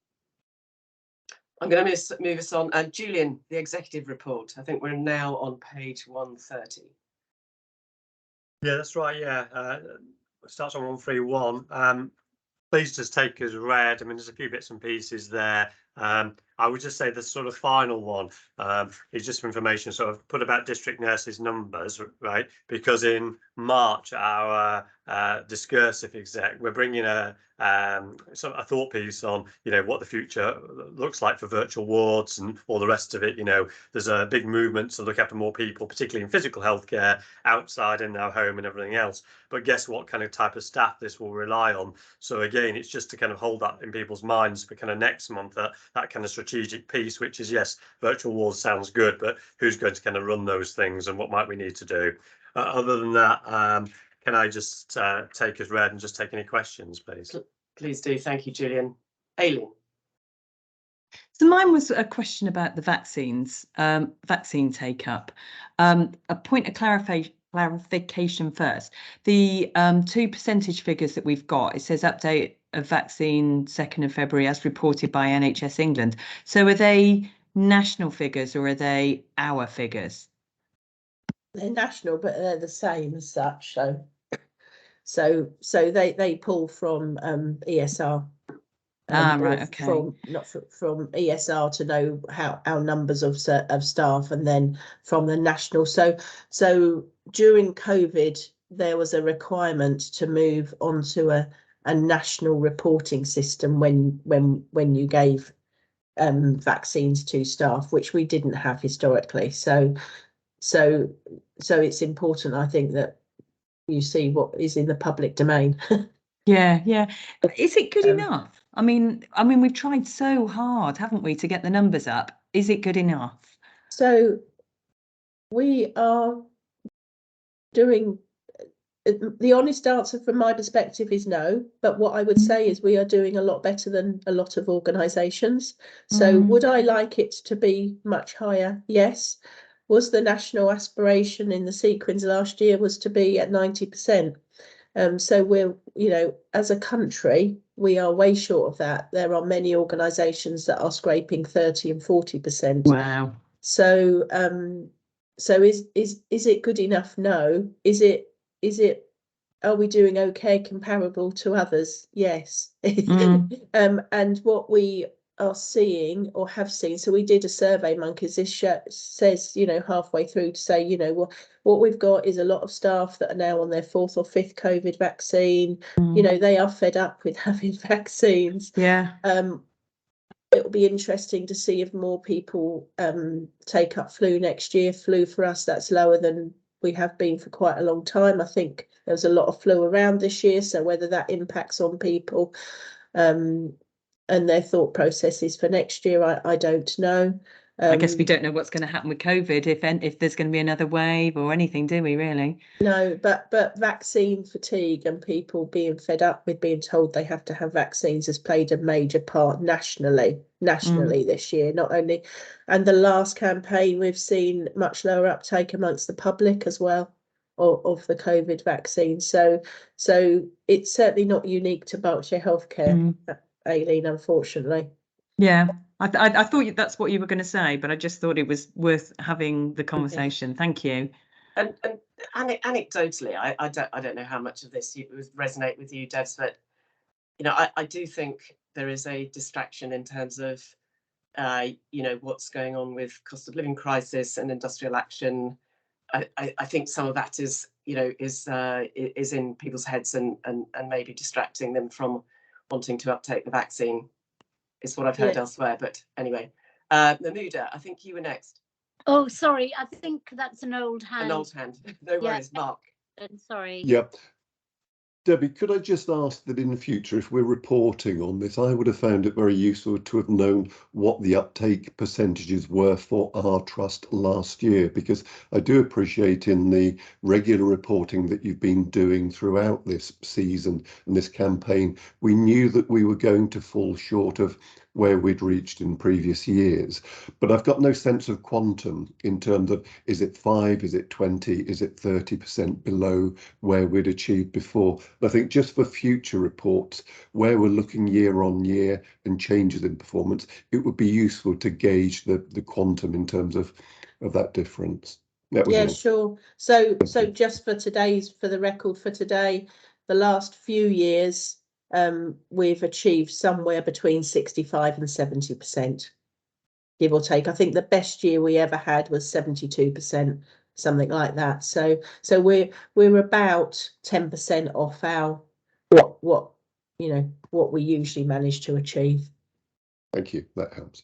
I'm going to move us on. And Julian, the executive report. I think we're now on page 130. Yeah, that's right. Yeah, it starts on 131. Please just take as read. I mean, there's a few bits and pieces there. I would just say the sort of final one is just for information. So I've put about district nurses numbers, right? Because in March, our discursive exec, we're bringing a thought piece on, you know, what the future looks like for virtual wards and all the rest of it. You know, there's a big movement to look after more people, particularly in physical healthcare, outside in our home and everything else. But guess what kind of type of staff this will rely on? So again, it's just to kind of hold that in people's minds for kind of next month, that kind of strategic piece, which is, yes, virtual wards sounds good, but who's going to kind of run those things and what might we need to do? Other than that, can I just take as read and just take any questions, please? Please do. Thank you, Julian. Aileen. So mine was a question about the vaccines, vaccine take-up. A point of clarification first. The 2 percentage figures that we've got, it says update of vaccine 2nd of February as reported by NHS England. So are they national figures or are they our figures? They're national, but they're the same as such. So they pull from ESR. Right, okay. From ESR to know how our numbers of staff, and then from the national. So during COVID, there was a requirement to move onto a national reporting system when you gave vaccines to staff, which we didn't have historically. So it's important, I think, that you see what is in the public domain. Yeah. Is it good enough? I mean, we've tried so hard, haven't we, to get the numbers up? Is it good enough? So we are doing. The honest answer from my perspective is no, but what I would say is we are doing a lot better than a lot of organisations. So would I like it to be much higher? Yes. Was the national aspiration in the sequence last year was to be at 90%? So we're, you know, as a country, we are way short of that. There are many organisations that are scraping 30 and 40%. Wow. So is it good enough? No. Is it? Are we doing okay comparable to others? Yes. And what we are seeing or have seen, so we did a survey, Monkeys, this says, you know, halfway through to say, you know, what we've got is a lot of staff that are now on their 4th or 5th COVID vaccine. You know, they are fed up with having vaccines. Yeah. It'll be interesting to see if more people take up flu next year. Flu for us, that's lower than we have been for quite a long time. I think there was a lot of flu around this year, so whether that impacts on people and their thought processes for next year, I don't know. I guess we don't know what's going to happen with COVID, if there's going to be another wave or anything, do we really? No, but vaccine fatigue and people being fed up with being told they have to have vaccines has played a major part nationally this year, not only. And the last campaign, we've seen much lower uptake amongst the public as well of the COVID vaccine. So it's certainly not unique to Berkshire Healthcare, Aileen, unfortunately. Yeah, I thought that's what you were going to say, but I just thought it was worth having the conversation. Thank you. And anecdotally, I don't know how much of this would resonate with you, Debs, but you know, I do think there is a distraction in terms of you know, what's going on with cost of living crisis and industrial action. I think some of that is, you know, is in people's heads and maybe distracting them from wanting to uptake the vaccine, is what I've heard elsewhere. But anyway, Mahmouda, I think you were next. Oh, sorry, I think that's an old hand. An old hand. No worries, Mark. Sorry. Yep. Debbie, could I just ask that in the future, if we're reporting on this, I would have found it very useful to have known what the uptake percentages were for our trust last year, because I do appreciate in the regular reporting that you've been doing throughout this season and this campaign, we knew that we were going to fall short of where we'd reached in previous years. But I've got no sense of quantum in terms of, is it 5, is it 20, is it 30% below where we'd achieved before? And I think just for future reports, where we're looking year on year and changes in performance, it would be useful to gauge the quantum in terms of that difference. Yeah, sure. So just for the record for today, the last few years, we've achieved somewhere between 65 and 70%, give or take. I think the best year we ever had was 72%, something like that. So we're about 10% off our what we usually manage to achieve. Thank you. That helps.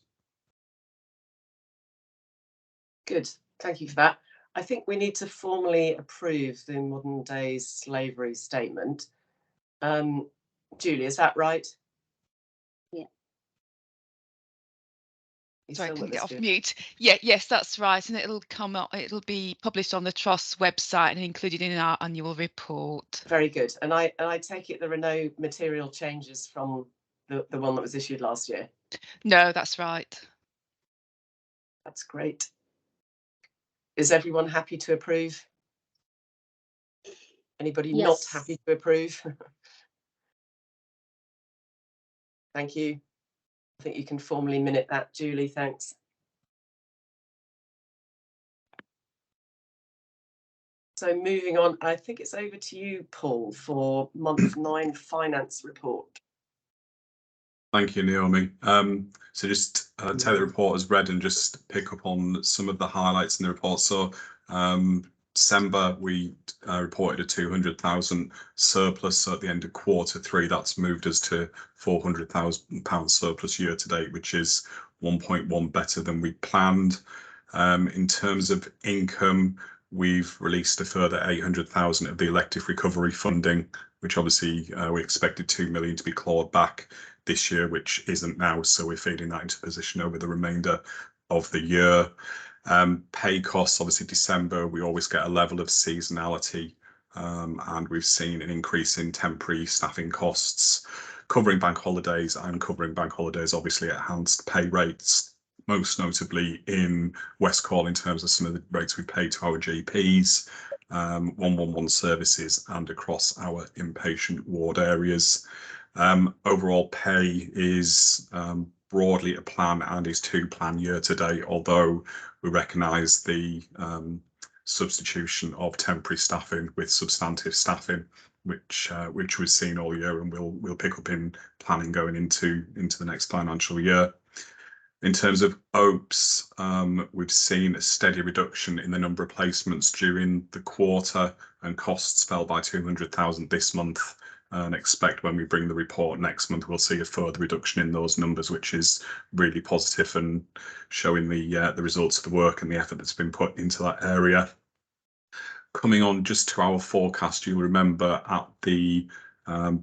Good. Thank you for that. I think we need to formally approve the modern day slavery statement. Julie, is that right? Yeah. Sorry, I couldn't get off mute. Yeah, yes, that's right. And it'll come out, it'll be published on the Trust's website and included in our annual report. Very good. And I take it there are no material changes from the one that was issued last year? No, that's right. That's great. Is everyone happy to approve? Anybody not happy to approve? Thank you. I think you can formally minute that, Julie. Thanks. So moving on, I think it's over to you, Paul, for month 9 finance report. Thank you, Naomi. So just take the report as read and just pick up on some of the highlights in the report. So December, we reported a 200,000 surplus. So at the end of Q3, that's moved us to £400,000 surplus year to date, which is 1.1 better than we planned. In terms of income, we've released a further 800,000 of the elective recovery funding, which obviously we expected 2 million to be clawed back this year, which isn't now. So we're feeding that into position over the remainder of the year. Pay costs, obviously December, we always get a level of seasonality, and we've seen an increase in temporary staffing costs, covering bank holidays and covering bank holidays, obviously at enhanced pay rates, most notably in West Call in terms of some of the rates we pay to our GPs, 111 services and across our inpatient ward areas. Overall pay is broadly a plan and is to plan year to date, although we recognise the substitution of temporary staffing with substantive staffing, which we've seen all year and we'll pick up in planning going into the next financial year. In terms of OPES, we've seen a steady reduction in the number of placements during the quarter, and costs fell by 200,000 this month. And expect when we bring the report next month, we'll see a further reduction in those numbers, which is really positive and showing the results of the work and the effort that's been put into that area. Coming on just to our forecast, you'll remember at the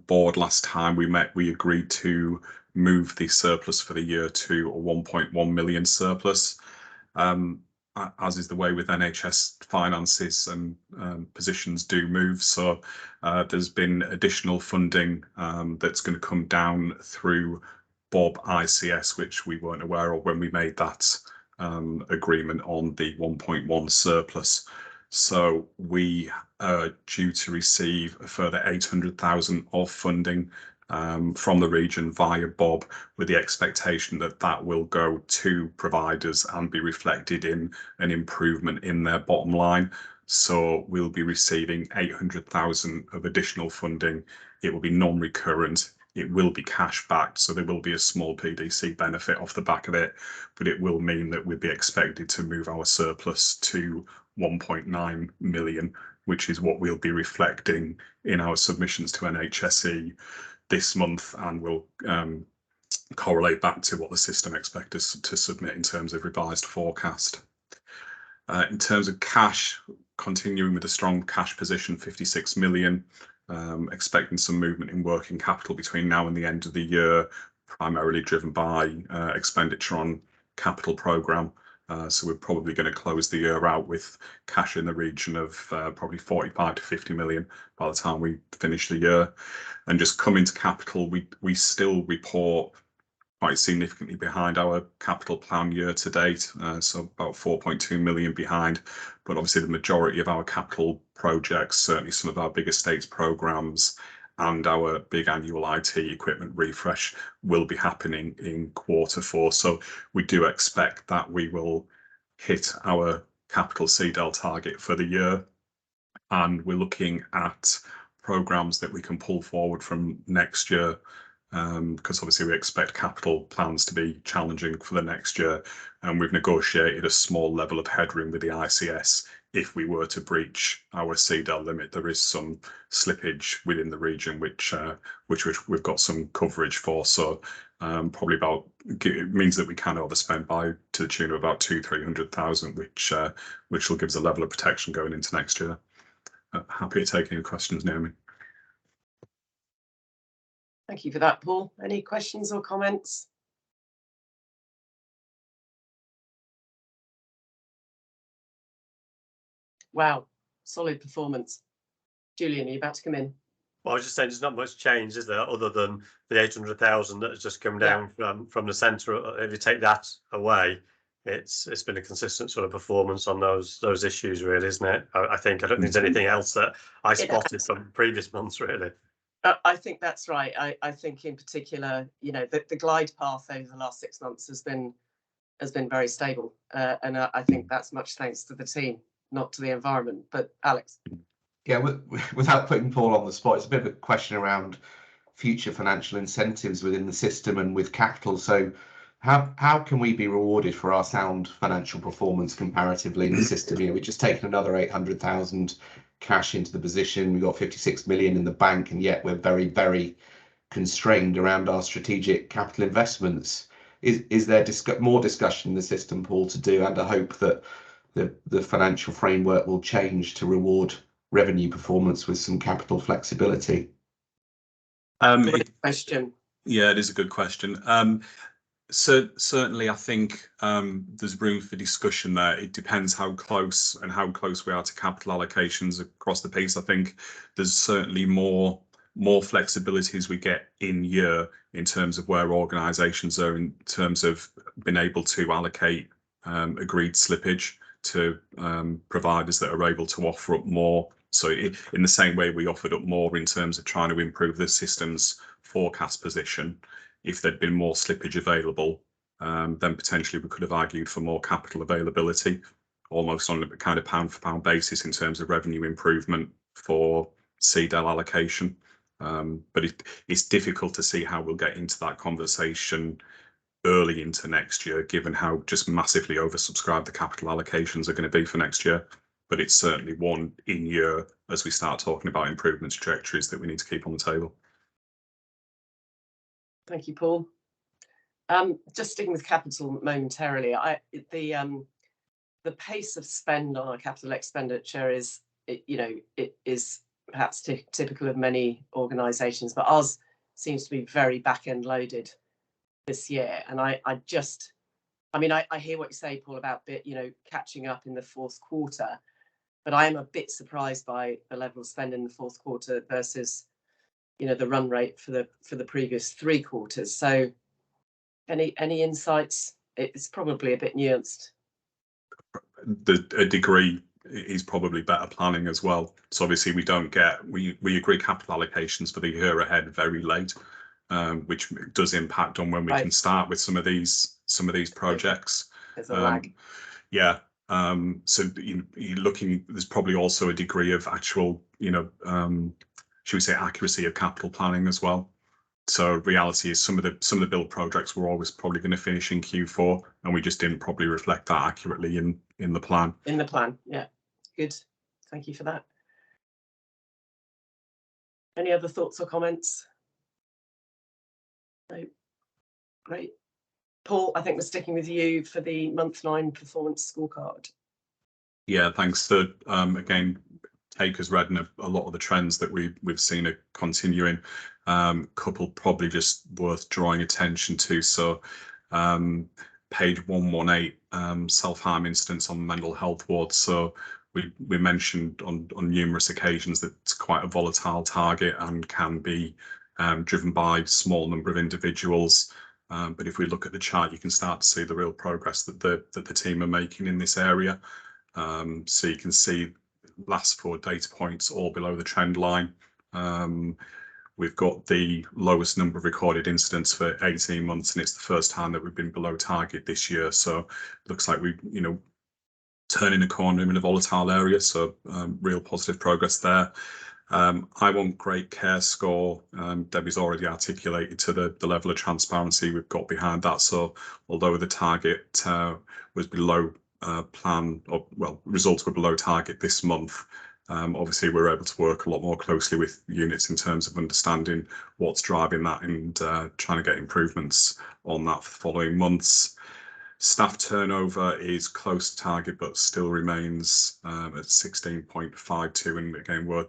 board last time we met, we agreed to move the surplus for the year to a 1.1 million surplus. as is the way with NHS finances and positions do move. So there's been additional funding that's going to come down through Bob ICS, which we weren't aware of when we made that agreement on the 1.1 surplus. So we are due to receive a further 800,000 of funding from the region via Bob, with the expectation that that will go to providers and be reflected in an improvement in their bottom line. So we'll be receiving 800,000 of additional funding. It will be non-recurrent. It will be cash backed, so there will be a small PDC benefit off the back of it, but it will mean that we'll be expected to move our surplus to 1.9 million, which is what we'll be reflecting in our submissions to NHSE this month, and will correlate back to what the system expects us to submit in terms of revised forecast. In terms of cash, continuing with a strong cash position, 56 million. Expecting some movement in working capital between now and the end of the year, primarily driven by expenditure on capital programme. So we're probably going to close the year out with cash in the region of probably 45 to 50 million by the time we finish the year. And just coming to capital, we still report quite significantly behind our capital plan year to date, so about 4.2 million behind. But obviously the majority of our capital projects, certainly some of our big estates programmes and our big annual IT equipment refresh, will be happening in Q4. So we do expect that we will hit our capital CDEL target for the year, and we're looking at programmes that we can pull forward from next year, because obviously we expect capital plans to be challenging for the next year, and we've negotiated a small level of headroom with the ICS. If we were to breach our CDEL limit, there is some slippage within the region, which we've got some coverage for. So probably about, it means that we can overspend by to the tune of about 200,000-300,000, which will give us a level of protection going into next year. Happy to take any questions, Naomi. Thank you for that, Paul. Any questions or comments? Wow, solid performance. Julian, are you about to come in? Well, I was just saying, there's not much change, is there, other than the 800,000 that has just come down from the centre. If you take that away, it's been a consistent sort of performance on those issues, really, isn't it? I think I don't think there's anything else that I spotted from previous months, really. I think that's right. I think in particular, you know, the glide path over the last 6 months has been very stable, and I think that's much thanks to the team, not to the environment. But Alex. Yeah, without putting Paul on the spot, it's a bit of a question around future financial incentives within the system and with capital. So how can we be rewarded for our sound financial performance comparatively in the system? You know, we've just taken another 800,000 cash into the position. We've got 56 million in the bank, and yet we're very, very constrained around our strategic capital investments. Is there more discussion in the system, Paul, to do, and a hope that the financial framework will change to reward revenue performance with some capital flexibility? Great question. Yeah, it is a good question. So certainly, I think there's room for discussion there. It depends how close we are to capital allocations across the piece. I think there's certainly more flexibility as we get in year in terms of where organisations are in terms of being able to allocate agreed slippage to providers that are able to offer up more. So in the same way we offered up more in terms of trying to improve the system's forecast position, if there'd been more slippage available, then potentially we could have argued for more capital availability, almost on a kind of pound for pound basis in terms of revenue improvement for CDEL allocation. But it's difficult to see how we'll get into that conversation early into next year, given how just massively oversubscribed the capital allocations are going to be for next year. But it's certainly one in year as we start talking about improvement trajectories that we need to keep on the table. Thank you, Paul. Just sticking with capital momentarily, the pace of spend on our capital expenditure is, it is perhaps typical of many organisations, but ours seems to be very back-end loaded this year. And I just I mean, I hear what you say, Paul, about catching up in the fourth quarter, but I am a bit surprised by the level of spend in the fourth quarter versus, the run rate for the previous 3 quarters. So, any insights? It's probably a bit nuanced. A degree is probably better planning as well. So obviously we agree capital allocations for the year ahead very late, which does impact on when we can start with some of these projects. There's a lag. Yeah. So you're looking. There's probably also a degree of actual, should we say, accuracy of capital planning as well. So reality is some of the build projects were always probably going to finish in Q4, and we just didn't probably reflect that accurately in the plan. In the plan, yeah, good. Thank you for that. Any other thoughts or comments? No. Great. Paul, I think we're sticking with you for the month 9 performance scorecard. Yeah, thanks. Again, take as read, and a lot of the trends that we've seen are continuing. Couple probably just worth drawing attention to. So page 118, self-harm incidents on mental health wards. So we mentioned on numerous occasions that it's quite a volatile target and can be driven by a small number of individuals. But if we look at the chart, you can start to see the real progress that the team are making in this area. So you can see last 4 data points all below the trend line. We've got the lowest number of recorded incidents for 18 months, and it's the first time that we've been below target this year. So it looks like we, turning a corner in a volatile area. So real positive progress there. I want great care score. Debbie's already articulated to the level of transparency we've got behind that. So although the target was below plan, or results were below target this month, obviously we're able to work a lot more closely with units in terms of understanding what's driving that and trying to get improvements on that for the following months. Staff turnover is close to target, but still remains at 16.52. And again, we're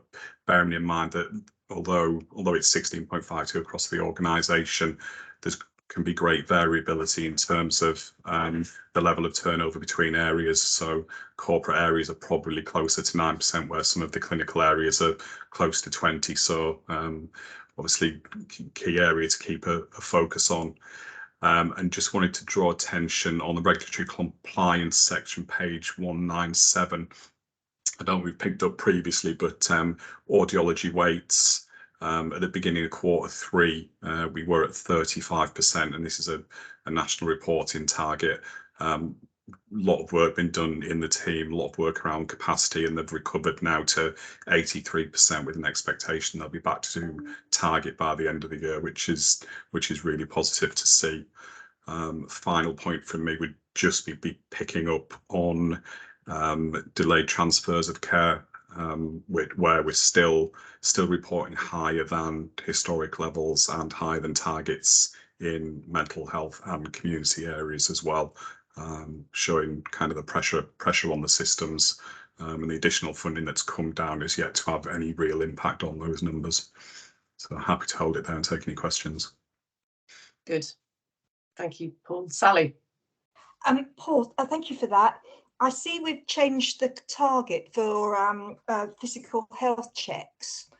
bearing in mind that although it's 16.52 across the organisation, there can be great variability in terms of the level of turnover between areas. So corporate areas are probably closer to 9%, where some of the clinical areas are close to 20%. So obviously key area to keep a focus on. And just wanted to draw attention on the regulatory compliance section, page 197. I don't know if we've picked up previously, but audiology weights at the beginning of Q3, we were at 35%, and this is a national reporting target. Lot of work been done in the team, a lot of work around capacity, and they've recovered now to 83% with an expectation they'll be back to target by the end of the year, which is really positive to see. Final point from me would just be picking up on delayed transfers of care, where we're still reporting higher than historic levels and higher than targets in mental health and community areas as well. Showing kind of the pressure on the systems, and the additional funding that's come down is yet to have any real impact on those numbers. So happy to hold it there and take any questions. Good. Thank you, Paul. Sally. Paul, thank you for that. I see we've changed the target for physical health checks.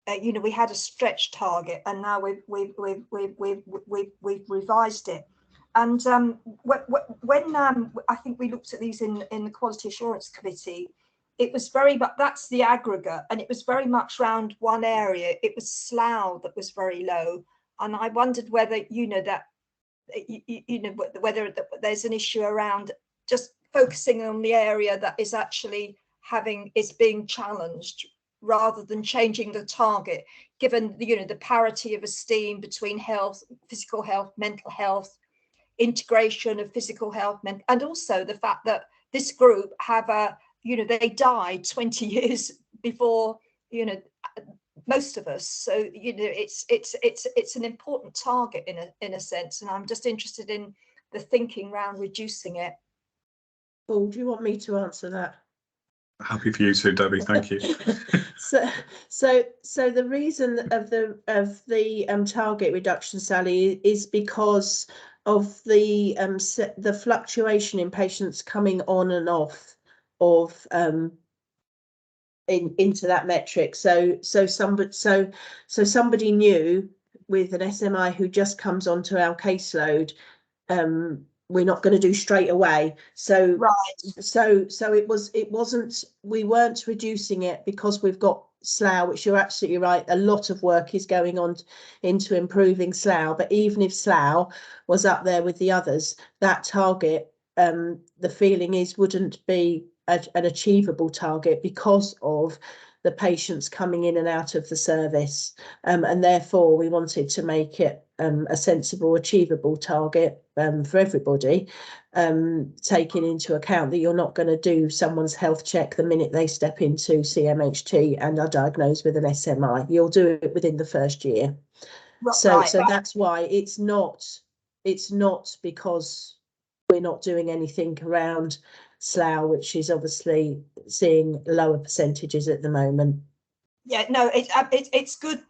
We had a stretch target, and now we've revised it. And when I think we looked at these in the Quality Assurance Committee, it was very much, that's the aggregate, and it was very much around one area. It was Slough that was very low, and I wondered whether whether there's an issue around just focusing on the area that is actually being challenged, rather than changing the target, given the parity of esteem between health, physical health, mental health, integration of physical health, and also the fact that this group have they died 20 years before most of us. So it's an important target in a sense, and I'm just interested in the thinking around reducing it. Paul, do you want me to answer that? Happy for you too, Debbie. Thank you. So the reason of the target reduction, Sally, is because of the the fluctuation in patients coming on and off of into that metric. So somebody new with an SMI who just comes onto our caseload, we're not going to do straight away. So we weren't reducing it because we've got Slough, which you're absolutely right, a lot of work is going on into improving Slough, but even if Slough was up there with the others, that target, the feeling is, wouldn't be an achievable target because of the patients coming in and out of the service, and therefore we wanted to make it a sensible, achievable target for everybody, taking into account that you're not going to do someone's health check the minute they step into CMHT and are diagnosed with an SMI. You'll do it within the first year. So that's why it's not because we're not doing anything around Slough, which is obviously seeing lower percentages at the moment. Yeah, no, it's good,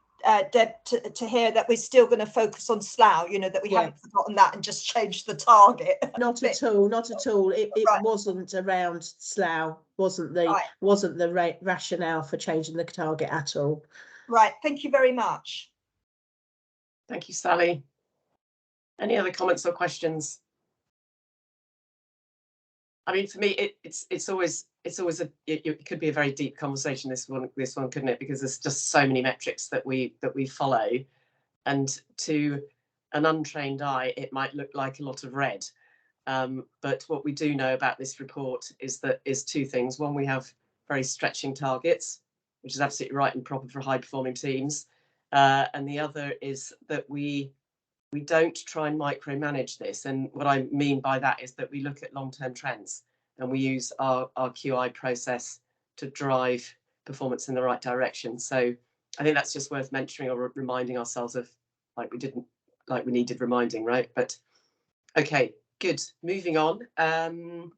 Deb, to hear that we're still going to focus on Slough, you know, that we haven't forgotten that and just changed the target. Not at all, not at all. It wasn't around Slough, wasn't the rationale for changing the target at all. Right, thank you very much. Thank you, Sally. Any other comments or questions? I mean, for me, it's always it could be a very deep conversation, this one, couldn't it? Because there's just so many metrics that we follow, and to an untrained eye, it might look like a lot of red. But what we do know about this report is two things. One, we have very stretching targets, which is absolutely right and proper for high performing teams. And the other is that we don't try and micromanage this. And what I mean by that is that we look at long-term trends and we use our QI process to drive performance in the right direction. So I think that's just worth mentioning or reminding ourselves of, like we needed reminding, right? But okay, good. Moving on. The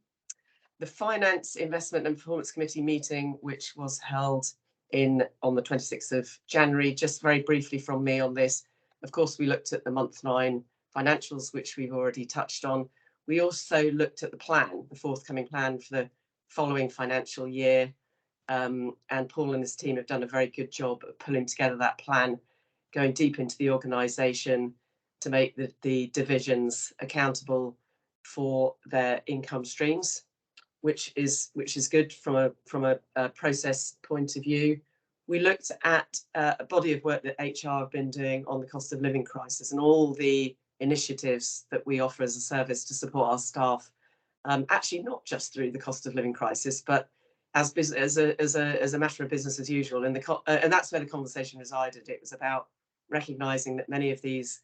Finance, Investment and Performance Committee meeting, which was held on the 26th of January, just very briefly from me on this. Of course, we looked at the month 9 financials, which we've already touched on. We also looked at the plan, the forthcoming plan for the following financial year. And Paul and his team have done a very good job of pulling together that plan, going deep into the organisation to make the divisions accountable for their income streams, which is good from a process point of view. We looked at a body of work that HR have been doing on the cost of living crisis and all the initiatives that we offer as a service to support our staff. Actually, not just through the cost of living crisis, but as a matter of business as usual. And that's where the conversation resided. It was about recognising that many of these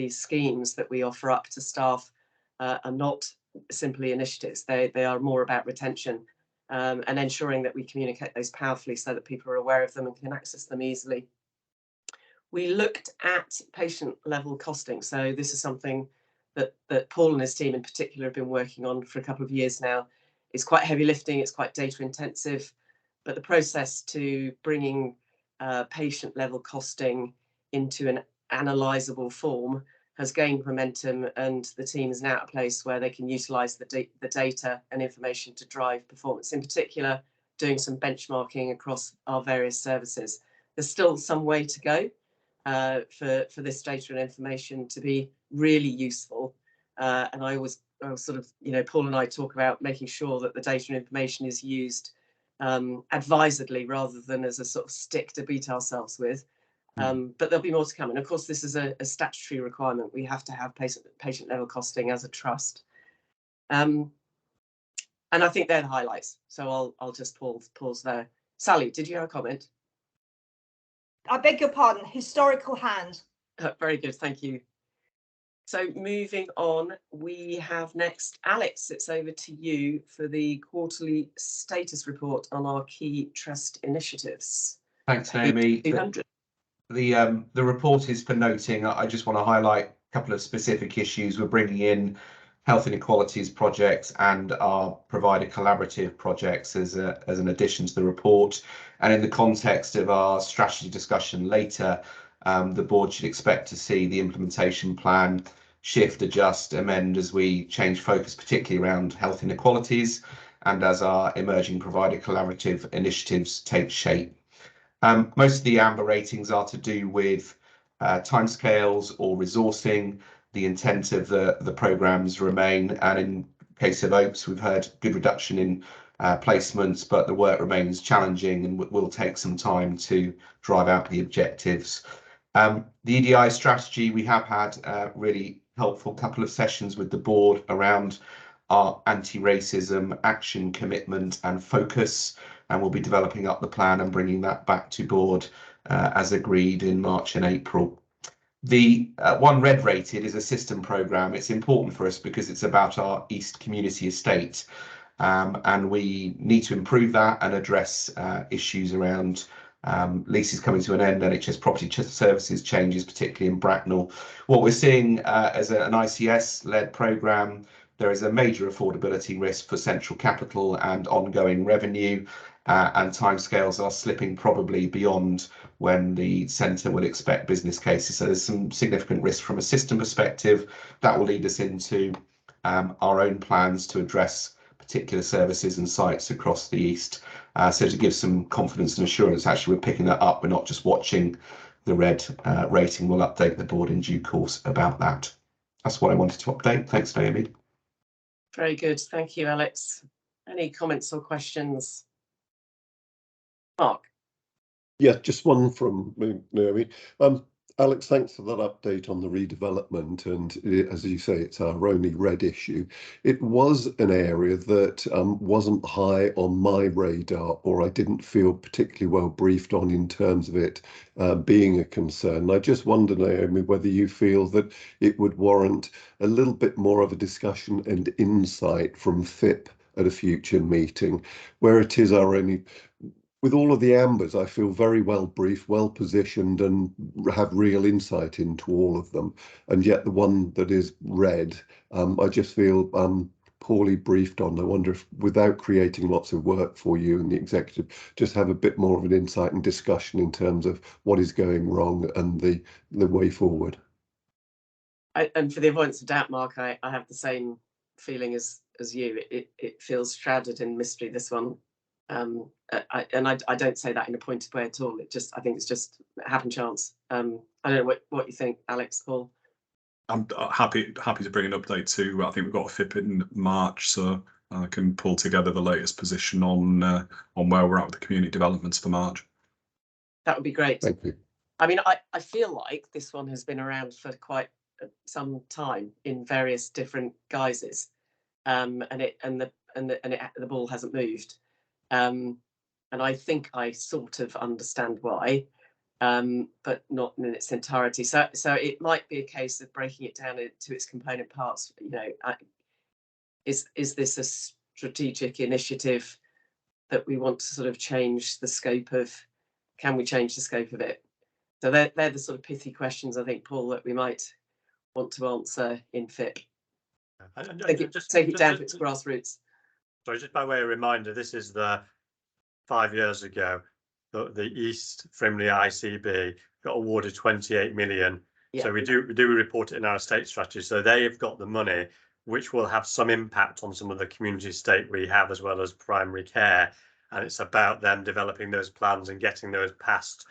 schemes that we offer up to staff are not simply initiatives. They are more about retention. And ensuring that we communicate those powerfully so that people are aware of them and can access them easily. We looked at patient level costing. So this is something that Paul and his team in particular have been working on for a couple of years now. It's quite heavy lifting, it's quite data intensive, but the process to bringing patient level costing into an analysable form has gained momentum, and the team is now at a place where they can utilise the data and information to drive performance, in particular doing some benchmarking across our various services. There's still some way to go for this data and information to be really useful, and I always sort of, Paul and I talk about making sure that the data and information is used advisedly rather than as a sort of stick to beat ourselves with. But there'll be more to come. And of course, this is a statutory requirement. We have to have patient level costing as a trust. And I think they're the highlights. So I'll just pause there. Sally, did you have a comment? I beg your pardon, historical hand. Very good, thank you. So moving on, we have next Alex. It's over to you for the quarterly status report on our key trust initiatives. Thanks, Naomi. 200. The report is for noting. I just want to highlight a couple of specific issues. We're bringing in health inequalities projects and our provider collaborative projects as an addition to the report. And in the context of our strategy discussion later, the board should expect to see the implementation plan shift, adjust, amend as we change focus, particularly around health inequalities and as our emerging provider collaborative initiatives take shape. Most of the amber ratings are to do with timescales or resourcing. The intent of the programmes remain, and in case of OAPS, we've heard good reduction in placements, but the work remains challenging and will take some time to drive out the objectives. The EDI strategy, we have had a really helpful couple of sessions with the board around our anti-racism action commitment and focus, and we'll be developing up the plan and bringing that back to board as agreed in March and April. The one red rated is a system programme. It's important for us because it's about our East Community Estate, and we need to improve that and address issues around leases coming to an end, NHS property services changes, particularly in Bracknell. What we're seeing as an ICS-led programme, there is a major affordability risk for central capital and ongoing revenue, and timescales are slipping probably beyond when the centre would expect business cases. So there's some significant risk from a system perspective that will lead us into our own plans to address particular services and sites across the East. So to give some confidence and assurance, actually we're picking that up. We're not just watching the red rating. We'll update the board in due course about that. That's what I wanted to update. Thanks, Naomi. Very good. Thank you, Alex. Any comments or questions? Mark? Yeah, just one from me, Naomi. Alex, thanks for that update on the redevelopment, and as you say, it's our only red issue. It was an area that wasn't high on my radar, or I didn't feel particularly well briefed on in terms of it being a concern. I just wonder, Naomi, whether you feel that it would warrant a little bit more of a discussion and insight from FIP at a future meeting, where it is our only. With all of the ambers, I feel very well briefed, well positioned, and have real insight into all of them. And yet the one that is red, I just feel poorly briefed on. I wonder if, without creating lots of work for you and the executive, just have a bit more of an insight and discussion in terms of what is going wrong and the way forward. And for the avoidance of doubt, Mark, I have the same feeling as you. It feels shrouded in mystery, this one. I don't say that in a pointed way at all. I think it's just happen chance. I don't know what you think, Alex, Paul. I'm happy to bring an update too. I think we've got a FIP in March, so I can pull together the latest position on where we're at with the community developments for March. That would be great. Thank you. I mean, I feel like this one has been around for quite some time in various different guises, and the ball hasn't moved. And I think I sort of understand why, but not in its entirety. So it might be a case of breaking it down into its component parts. You know, is this a strategic initiative that we want to sort of change the scope of? Can we change the scope of it? So they're the sort of pithy questions, I think, Paul, that we might want to answer in FIP. Take it down to its grassroots. Sorry, just by way of reminder, this is the 5 years ago, the East Frimley ICB got awarded 28 million. Yeah. So we do report it in our estate strategy. So they have got the money, which will have some impact on some of the community estate we have, as well as primary care. And it's about them developing those plans and getting those past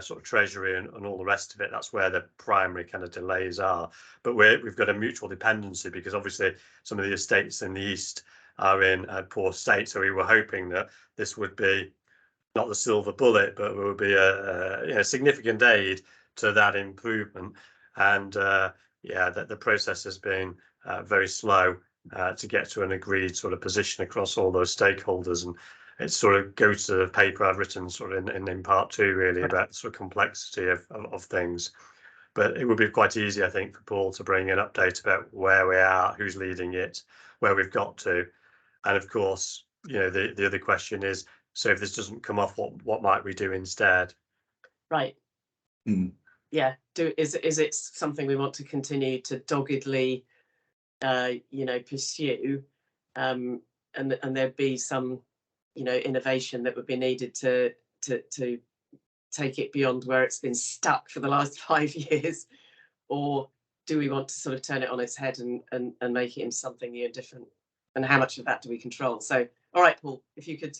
sort of treasury and all the rest of it. That's where the primary kind of delays are. But we've got a mutual dependency, because obviously some of the estates in the East are in a poor state. So we were hoping that this would be not the silver bullet, but it would be a significant aid to that improvement. And yeah, the process has been very slow to get to an agreed sort of position across all those stakeholders. And it sort of goes to the paper I've written sort of in part two, really, about the sort of complexity of things. But it would be quite easy, I think, for Paul to bring an update about where we are, who's leading it, where we've got to. And of course, you know, the other question is, so if this doesn't come off, what might we do instead? Right. Mm. Yeah. Is it something we want to continue to doggedly, pursue, and there'd be some, innovation that would be needed to take it beyond where it's been stuck for the last 5 years, or do we want to sort of turn it on its head and make it into something new and different? And how much of that do we control? So, all right, Paul, if you could,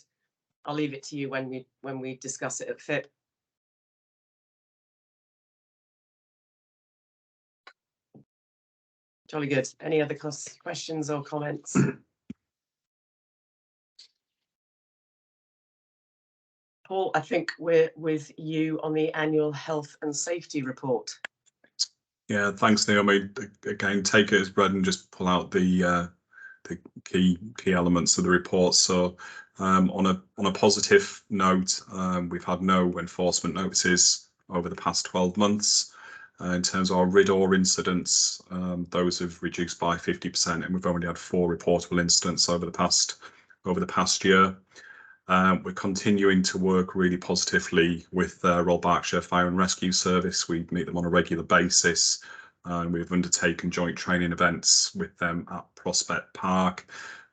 I'll leave it to you when we discuss it at FIP. Jolly good. Any other questions or comments? Paul, I think we're with you on the annual health and safety report. Yeah, thanks, Naomi. Again, take it as read and just pull out the key elements of the report. So on a positive note, we've had no enforcement notices over the past 12 months. In terms of our RIDDOR incidents, those have reduced by 50%, and we've only had 4 reportable incidents over the past year. We're continuing to work really positively with Royal Berkshire Fire and Rescue Service. We meet them on a regular basis, and we've undertaken joint training events with them at Prospect Park.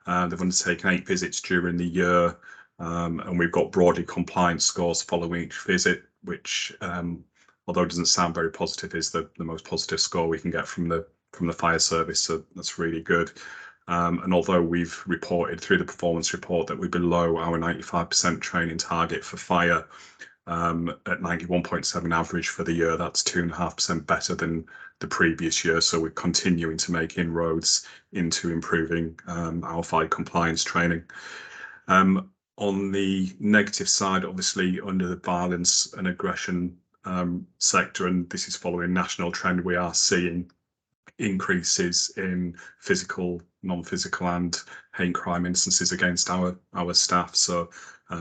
They've undertaken 8 visits during the year, and we've got broadly compliance scores following each visit, which, although it doesn't sound very positive, is the most positive score we can get from the fire service. So that's really good. And although we've reported through the performance report that we're below our 95% training target for fire, at 91.7 average for the year, that's 2.5% better than the previous year. So we're continuing to make inroads into improving our fire compliance training. On the negative side, obviously, under the violence and aggression sector, and this is following national trend, we are seeing increases in physical, non-physical and hate crime instances against our staff. So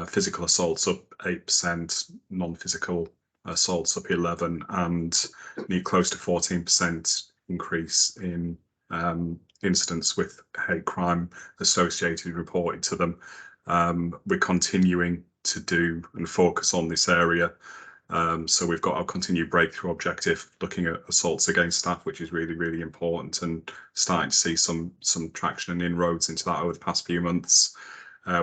physical assaults up 8%, non-physical assaults up 11%, and close to 14% increase in incidents with hate crime associated reported to them. We're continuing to do and focus on this area. So we've got our continued breakthrough objective looking at assaults against staff, which is really, really important, and starting to see some traction and inroads into that over the past few months.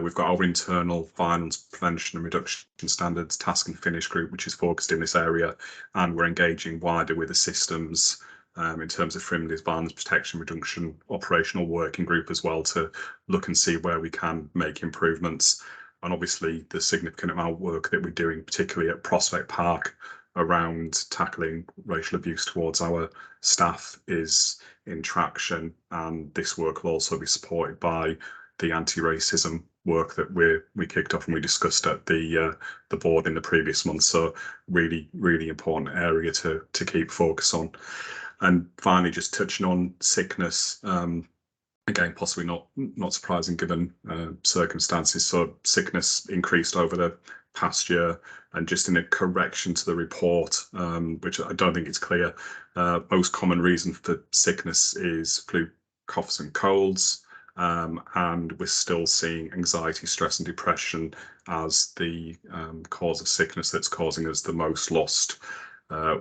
We've got our internal violence prevention and reduction standards task and finish group, which is focused in this area, and we're engaging wider with the systems in terms of Frimley's violence protection reduction operational working group as well, to look and see where we can make improvements. And obviously the significant amount of work that we're doing, particularly at Prospect Park, around tackling racial abuse towards our staff is in traction, and this work will also be supported by the anti-racism work that we kicked off and we discussed at the board in the previous month. So really, really important area to keep focus on. And finally, just touching on sickness, again, possibly not surprising given circumstances. So sickness increased over the past year, and just in a correction to the report, which I don't think it's clear, most common reason for sickness is flu, coughs and colds, and we're still seeing anxiety, stress and depression as the cause of sickness that's causing us the most lost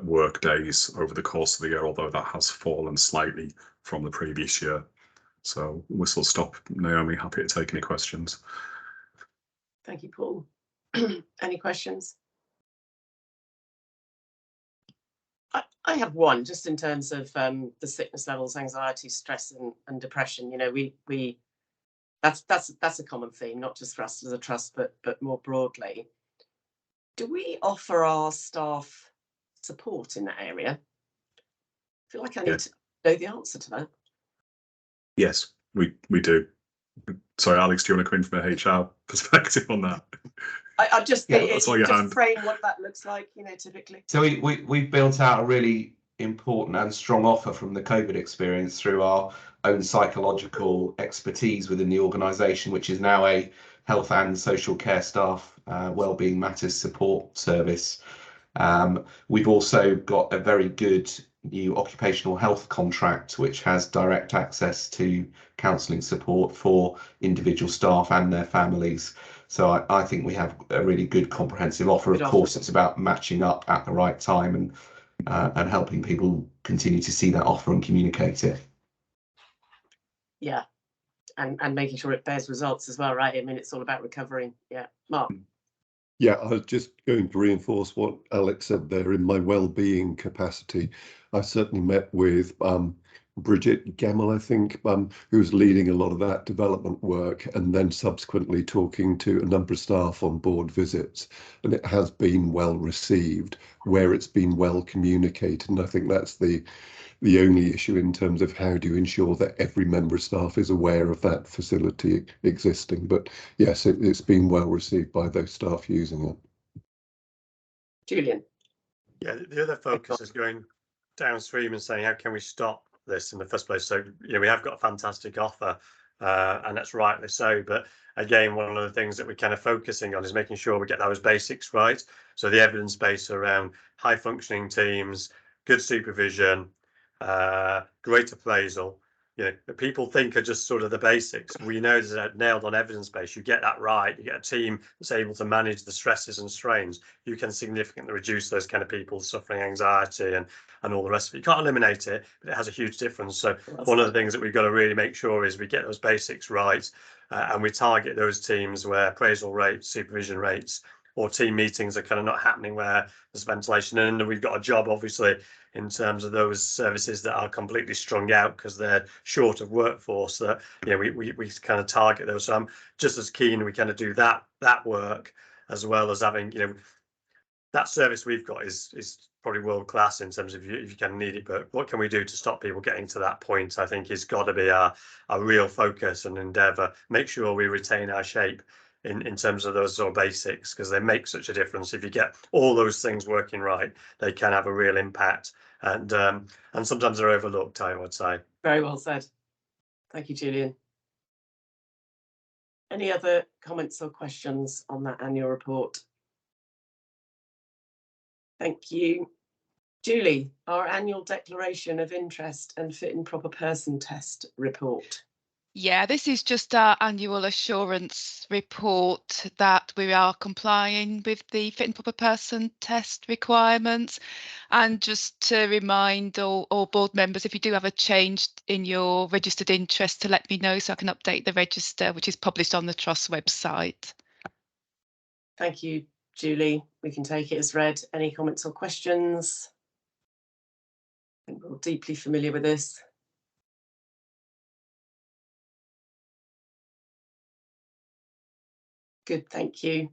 work days over the course of the year, although that has fallen slightly from the previous year. So whistle stop, Naomi, happy to take any questions. Thank you, Paul. Any questions? I have one, just in terms of the sickness levels, anxiety, stress and depression. You know, we that's a common theme, not just for us as a trust, but more broadly. Do we offer our staff support in that area? I feel like I need to know the answer to that. Yes, we do. Sorry, Alex, do you want to come in from a HR perspective on that? I just that's all your hand. Frame what that looks like, you know, typically. So we've built out a really important and strong offer from the COVID experience through our own psychological expertise within the organisation, which is now a health and social care staff wellbeing matters support service. We've also got a very good new occupational health contract, which has direct access to counselling support for individual staff and their families. So I think we have a really good comprehensive offer. Of course, it's about matching up at the right time and helping people continue to see that offer and communicate it. Yeah, and making sure it bears results as well, right? I mean, it's all about recovering. Yeah, Mark. Yeah, I was just going to reinforce what Alex said there. In my well-being capacity, I certainly met with Bridget Gemmell, I think, who's leading a lot of that development work, and then subsequently talking to a number of staff on board visits. And it has been well received where it's been well communicated. And I think that's the only issue in terms of how do you ensure that every member of staff is aware of that facility existing. But yes, it's been well received by those staff using it. Julian. Yeah, the other focus is going downstream and saying, how can we stop this in the first place? So, we have got a fantastic offer, and that's rightly so. But again, one of the things that we're kind of focusing on is making sure we get those basics right. So the evidence base around high functioning teams, good supervision, great appraisal, that people think are just sort of the basics. We know there's a nailed on evidence base. You get that right, you get a team that's able to manage the stresses and strains, you can significantly reduce those kind of people suffering anxiety and all the rest of it. You can't eliminate it, but it has a huge difference. So one of the things that we've got to really make sure is we get those basics right, and we target those teams where appraisal rates, supervision rates, or team meetings are kind of not happening where there's ventilation. And we've got a job, obviously, in terms of those services that are completely strung out because they're short of workforce, that we kind of target those. So I'm just as keen we kind of do that work, as well as having that service we've got is probably world class in terms of if you kind of need it, but what can we do to stop people getting to that point, I think, has got to be our real focus and endeavour. Make sure we retain our shape in terms of those sort of basics, because they make such a difference. If you get all those things working right, they can have a real impact, and sometimes they're overlooked, I would say. Very well said. Thank you, Julian. Any other comments or questions on that annual report? Thank you. Julie, our annual declaration of interest and fit and proper person test report. Yeah, this is just our annual assurance report that we are complying with the fit and proper person test requirements. And just to remind all board members, if you do have a change in your registered interest, to let me know so I can update the register, which is published on the Trust website. Thank you, Julie. We can take it as read. Any comments or questions? I think we're all deeply familiar with this. Good, thank you.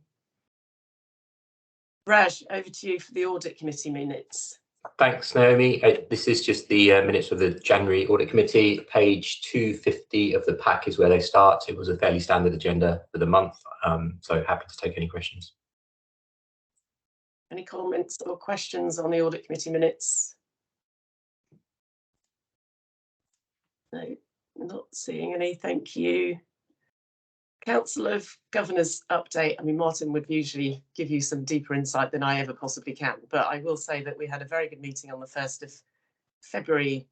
Raj, over to you for the Audit Committee minutes. Thanks, Naomi. This is just the minutes of the January Audit Committee. Page 250 of the pack is where they start. It was a fairly standard agenda for the month, so happy to take any questions. Any comments or questions on the Audit Committee minutes? No, not seeing any, thank you. Council of Governors update. I mean, Martin would usually give you some deeper insight than I ever possibly can, but I will say that we had a very good meeting on the 1st of February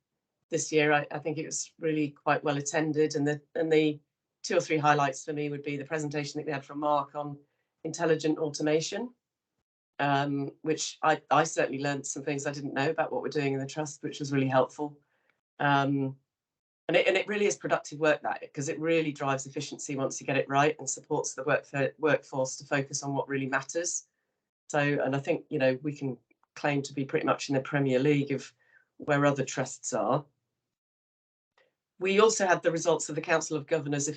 this year. I think it was really quite well attended, and the 2 or 3 highlights for me would be the presentation that we had from Mark on intelligent automation, which I certainly learned some things I didn't know about what we're doing in the Trust, which was really helpful. And it really is productive work, that, because it really drives efficiency once you get it right, and supports the workforce to focus on what really matters. So, and I think, we can claim to be pretty much in the Premier League of where other trusts are. We also had the results of the Council of Governors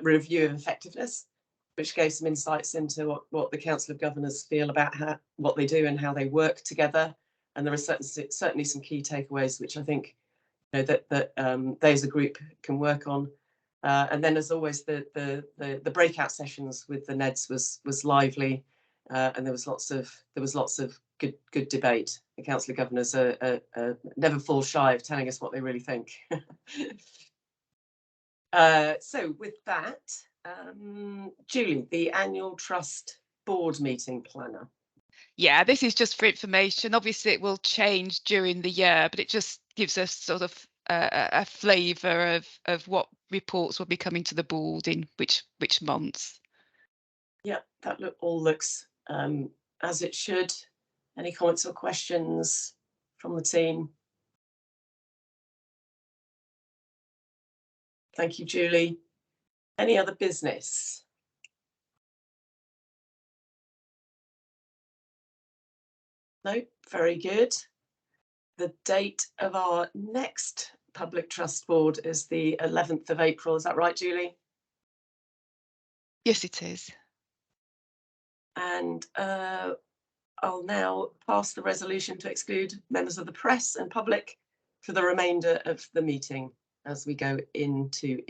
review of effectiveness, which gave some insights into what the Council of Governors feel about what they do and how they work together. And there are certainly some key takeaways, which I think that they as a group can work on. And then, as always, the breakout sessions with the NEDs was lively, and there was lots of good debate. The Council of Governors never fall shy of telling us what they really think. So with that, Julie, the annual Trust board meeting planner. Yeah, this is just for information. Obviously, it will change during the year, but it just gives us sort of a flavour of what reports will be coming to the board in which months. Yeah, that all looks as it should. Any comments or questions from the team? Thank you, Julie. Any other business? No, very good. The date of our next Public Trust Board is the 11th of April. Is that right, Julie? Yes, it is. And I'll now pass the resolution to exclude members of the press and public for the remainder of the meeting as we go into